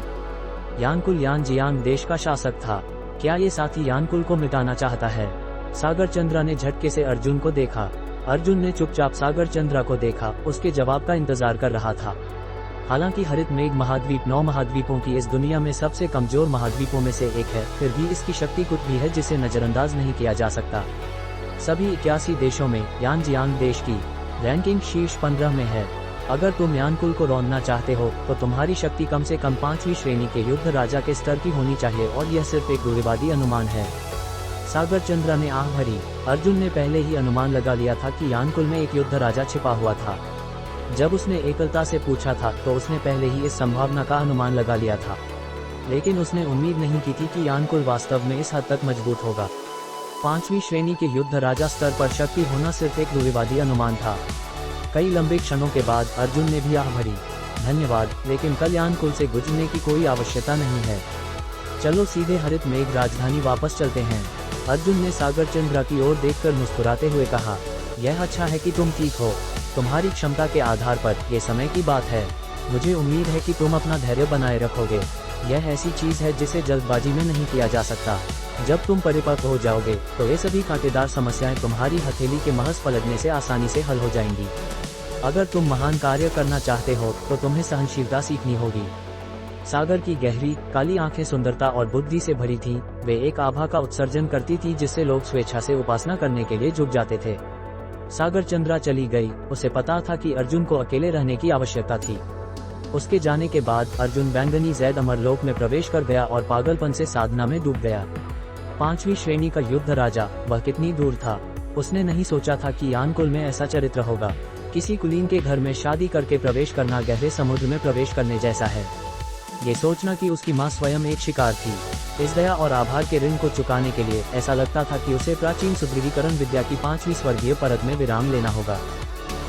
यानकुल यानजियांग देश का शासक था। क्या ये साथी यानकुल को मिटाना चाहता है? सागर चंद्रा ने झटके से अर्जुन को देखा। अर्जुन ने चुपचाप सागर चंद्रा को देखा, उसके जवाब का इंतजार कर रहा था। हालांकि हरित मेघ महाद्वीप 9 महाद्वीपों की इस दुनिया में सबसे कमजोर महाद्वीपों में से एक है, फिर भी इसकी शक्ति कुछ भी है जिसे नजरअंदाज नहीं किया जा सकता। सभी 81 देशों में यानजियांग देश की रैंकिंग शीर्ष 15 में है। अगर तुम यानकुल को रौंदना चाहते हो तो तुम्हारी शक्ति कम से कम 5वीं श्रेणी के युद्ध राजा के स्तर की होनी चाहिए और यह सिर्फ एक रूढ़िवादी अनुमान है। सागर चंद्रा ने आह भरी। अर्जुन ने पहले ही अनुमान लगा लिया था कि यानकुल में एक युद्ध राजा छिपा हुआ था। जब उसने एकलता से पूछा था तो उसने पहले ही इस संभावना का अनुमान लगा लिया था, लेकिन उसने उम्मीद नहीं की थी कि यानकुल वास्तव में इस हद तक मजबूत होगा। 5वीं श्रेणी के युद्ध राजा स्तर पर शक्ति होना सिर्फ एक रूढ़िवादी अनुमान था। कई लंबे क्षणों के बाद अर्जुन ने भी आह भरी। धन्यवाद, लेकिन कल यानकुल से गुजरने की कोई आवश्यकता नहीं है। चलो सीधे हरित मेघ राजधानी वापस चलते हैं। अर्जुन ने सागर चंद्रा की ओर देखकर मुस्कुराते हुए कहा, यह अच्छा है कि तुम ठीक हो। तुम्हारी क्षमता के आधार पर ये समय की बात है। मुझे उम्मीद है कि तुम अपना धैर्य बनाए रखोगे। यह ऐसी चीज है जिसे जल्दबाजी में नहीं किया जा सकता। जब तुम परिपक्व हो जाओगे तो ये सभी कांटेदार समस्याएं तुम्हारी हथेली के महज पलटने से आसानी से हल हो जाएंगी। अगर तुम महान कार्य करना चाहते हो तो तुम्हें सहनशीलता सीखनी होगी। सागर की गहरी काली आंखें सुंदरता और बुद्धि से भरी थीं। वे एक आभा का उत्सर्जन करती थी जिससे लोग स्वेच्छा से उपासना करने के लिए झुक जाते थे। सागर चंद्रा चली गई। उसे पता था कि अर्जुन को अकेले रहने की आवश्यकता थी। उसके जाने के बाद अर्जुन बैंगनी जैद अमरलोक में प्रवेश कर गया और पागलपन से साधना में डूब गया। 5वीं श्रेणी का युद्ध राजा, वह कितनी दूर था। उसने नहीं सोचा था कि यानकुल में ऐसा चरित्र होगा। किसी कुलीन के घर में शादी करके प्रवेश करना गहरे समुद्र में प्रवेश करने जैसा है। ये सोचना कि उसकी माँ स्वयं एक शिकार थी। इस दया और आभार के ऋण को चुकाने के लिए ऐसा लगता था कि उसे प्राचीन सुदृढ़ीकरण विद्या की 5वीं स्वर्गीय परत में विराम लेना होगा।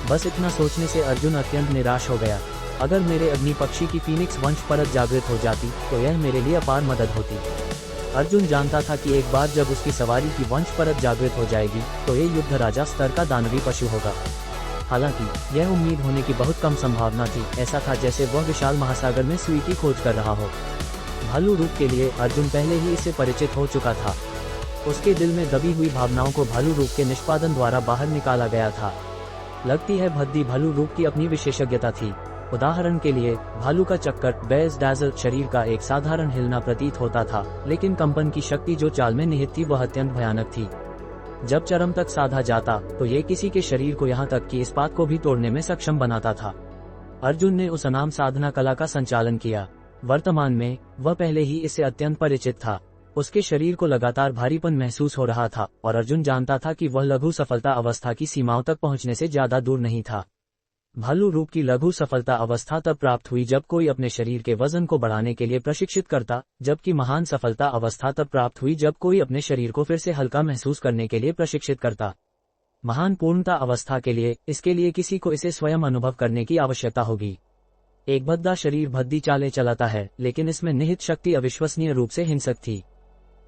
बस इतना सोचने से अर्जुन अत्यंत निराश हो गया। अगर मेरे अग्नि पक्षी की फीनिक्स वंश परत जागृत हो जाती तो यह मेरे लिए अपार मदद होती। अर्जुन जानता था कि एक बार जब उसकी सवारी की वंश परत जागृत हो जाएगी तो ये युद्ध राजा स्तर का दानवी पशु होगा। हालांकि यह उम्मीद होने की बहुत कम संभावना थी। ऐसा था जैसे वह विशाल महासागर में सुई की खोज कर रहा हो। भालू रूप के लिए अर्जुन पहले ही इससे परिचित हो चुका था। उसके दिल में दबी हुई भावनाओं को भालू रूप के निष्पादन द्वारा बाहर निकाला गया था। लगती है भद्दी भालू रूप की अपनी विशेषज्ञता थी। उदाहरण के लिए भालू का चक्कर बेज डैजल शरीर का एक साधारण हिलना प्रतीत होता था, लेकिन कंपन की शक्ति जो चाल में निहित थी वह अत्यंत भयानक थी। जब चरम तक साधा जाता तो ये किसी के शरीर को यहाँ तक कि इस्पात को भी तोड़ने में सक्षम बनाता था। अर्जुन ने उस अनाम साधना कला का संचालन किया। वर्तमान में वह पहले ही इससे अत्यंत परिचित था। उसके शरीर को लगातार भारीपन महसूस हो रहा था और अर्जुन जानता था कि वह लघु सफलता अवस्था की सीमाओं तक पहुंचने से ज्यादा दूर नहीं था। भालू रूप की लघु सफलता अवस्था तब प्राप्त हुई जब कोई अपने शरीर के वजन को बढ़ाने के लिए प्रशिक्षित करता, जबकि महान सफलता अवस्था तब प्राप्त हुई जब कोई अपने शरीर को फिर से हल्का महसूस करने के लिए प्रशिक्षित करता। महान पूर्णता अवस्था के लिए, इसके लिए किसी को इसे स्वयं अनुभव करने की आवश्यकता होगी। एक भद्दा शरीर भद्दी चालें चलाता है, लेकिन इसमें निहित शक्ति अविश्वसनीय रूप से हिंसक थी।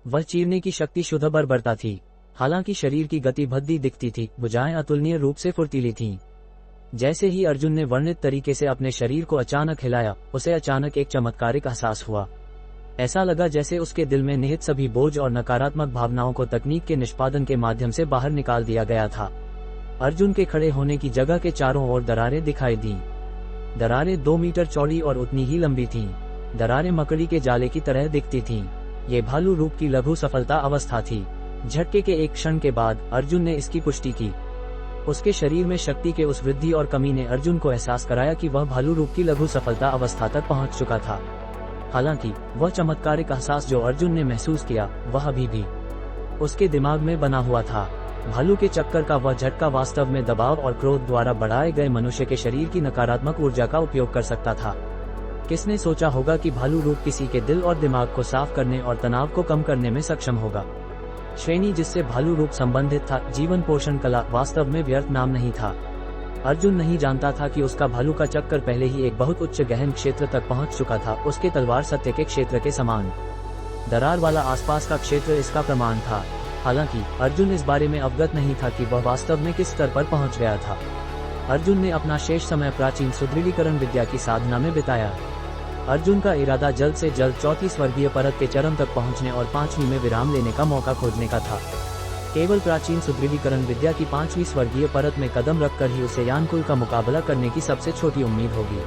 वह चीरने की शक्ति शुद्ध बर्बरता थी। हालांकि शरीर की गति भद्दी दिखती थी, भुजाएं अतुलनीय रूप से फुर्तीली थीं। जैसे ही अर्जुन ने वर्णित तरीके से अपने शरीर को अचानक हिलाया, उसे अचानक एक चमत्कारिक एहसास हुआ। ऐसा लगा जैसे उसके दिल में निहित सभी बोझ और नकारात्मक भावनाओं को तकनीक के निष्पादन के माध्यम से बाहर निकाल दिया गया था। अर्जुन के खड़े होने की जगह के चारों ओर दरारें दिखाई दीं। दरारें 2 मीटर चौड़ी और उतनी ही लंबी थीं। दरारें मकड़ी के जाले की तरह दिखती थीं। ये भालू रूप की लघु सफलता अवस्था थी। झटके के एक क्षण के बाद अर्जुन ने इसकी पुष्टि की। उसके शरीर में शक्ति के उस वृद्धि और कमी ने अर्जुन को एहसास कराया कि वह भालू रूप की लघु सफलता अवस्था तक पहुंच चुका था। हालांकि वह चमत्कारिक एहसास जो अर्जुन ने महसूस किया, वह अभी भी उसके दिमाग में बना हुआ था। भालू के चक्कर का वह झटका वास्तव में दबाव और क्रोध द्वारा बढ़ाए गए मनुष्य के शरीर की नकारात्मक ऊर्जा का उपयोग कर सकता था। किसने सोचा होगा कि भालू रूप किसी के दिल और दिमाग को साफ करने और तनाव को कम करने में सक्षम होगा। श्रेणी जिससे भालू रूप संबंधित था, जीवन पोषण कला, वास्तव में व्यर्थ नाम नहीं था। अर्जुन नहीं जानता था कि उसका भालू का चक्कर पहले ही एक बहुत उच्च गहन क्षेत्र तक पहुंच चुका था, उसके तलवार सत्य के क्षेत्र के समान। दरार वाला आसपास का क्षेत्र इसका प्रमाण था। हालांकि अर्जुन इस बारे में अवगत नहीं था कि वह वास्तव में किस स्तर पर पहुंच गया था। अर्जुन ने अपना शेष समय प्राचीन सुदृढ़ीकरण विद्या की साधना में बिताया। अर्जुन का इरादा जल्द से जल्द 4थी स्वर्गीय परत के चरम तक पहुंचने और 5वीं में विराम लेने का मौका खोजने का था। केवल प्राचीन सुदृढ़ीकरण विद्या की 5वीं स्वर्गीय परत में कदम रखकर ही उसे यानकुल का मुकाबला करने की सबसे छोटी उम्मीद होगी।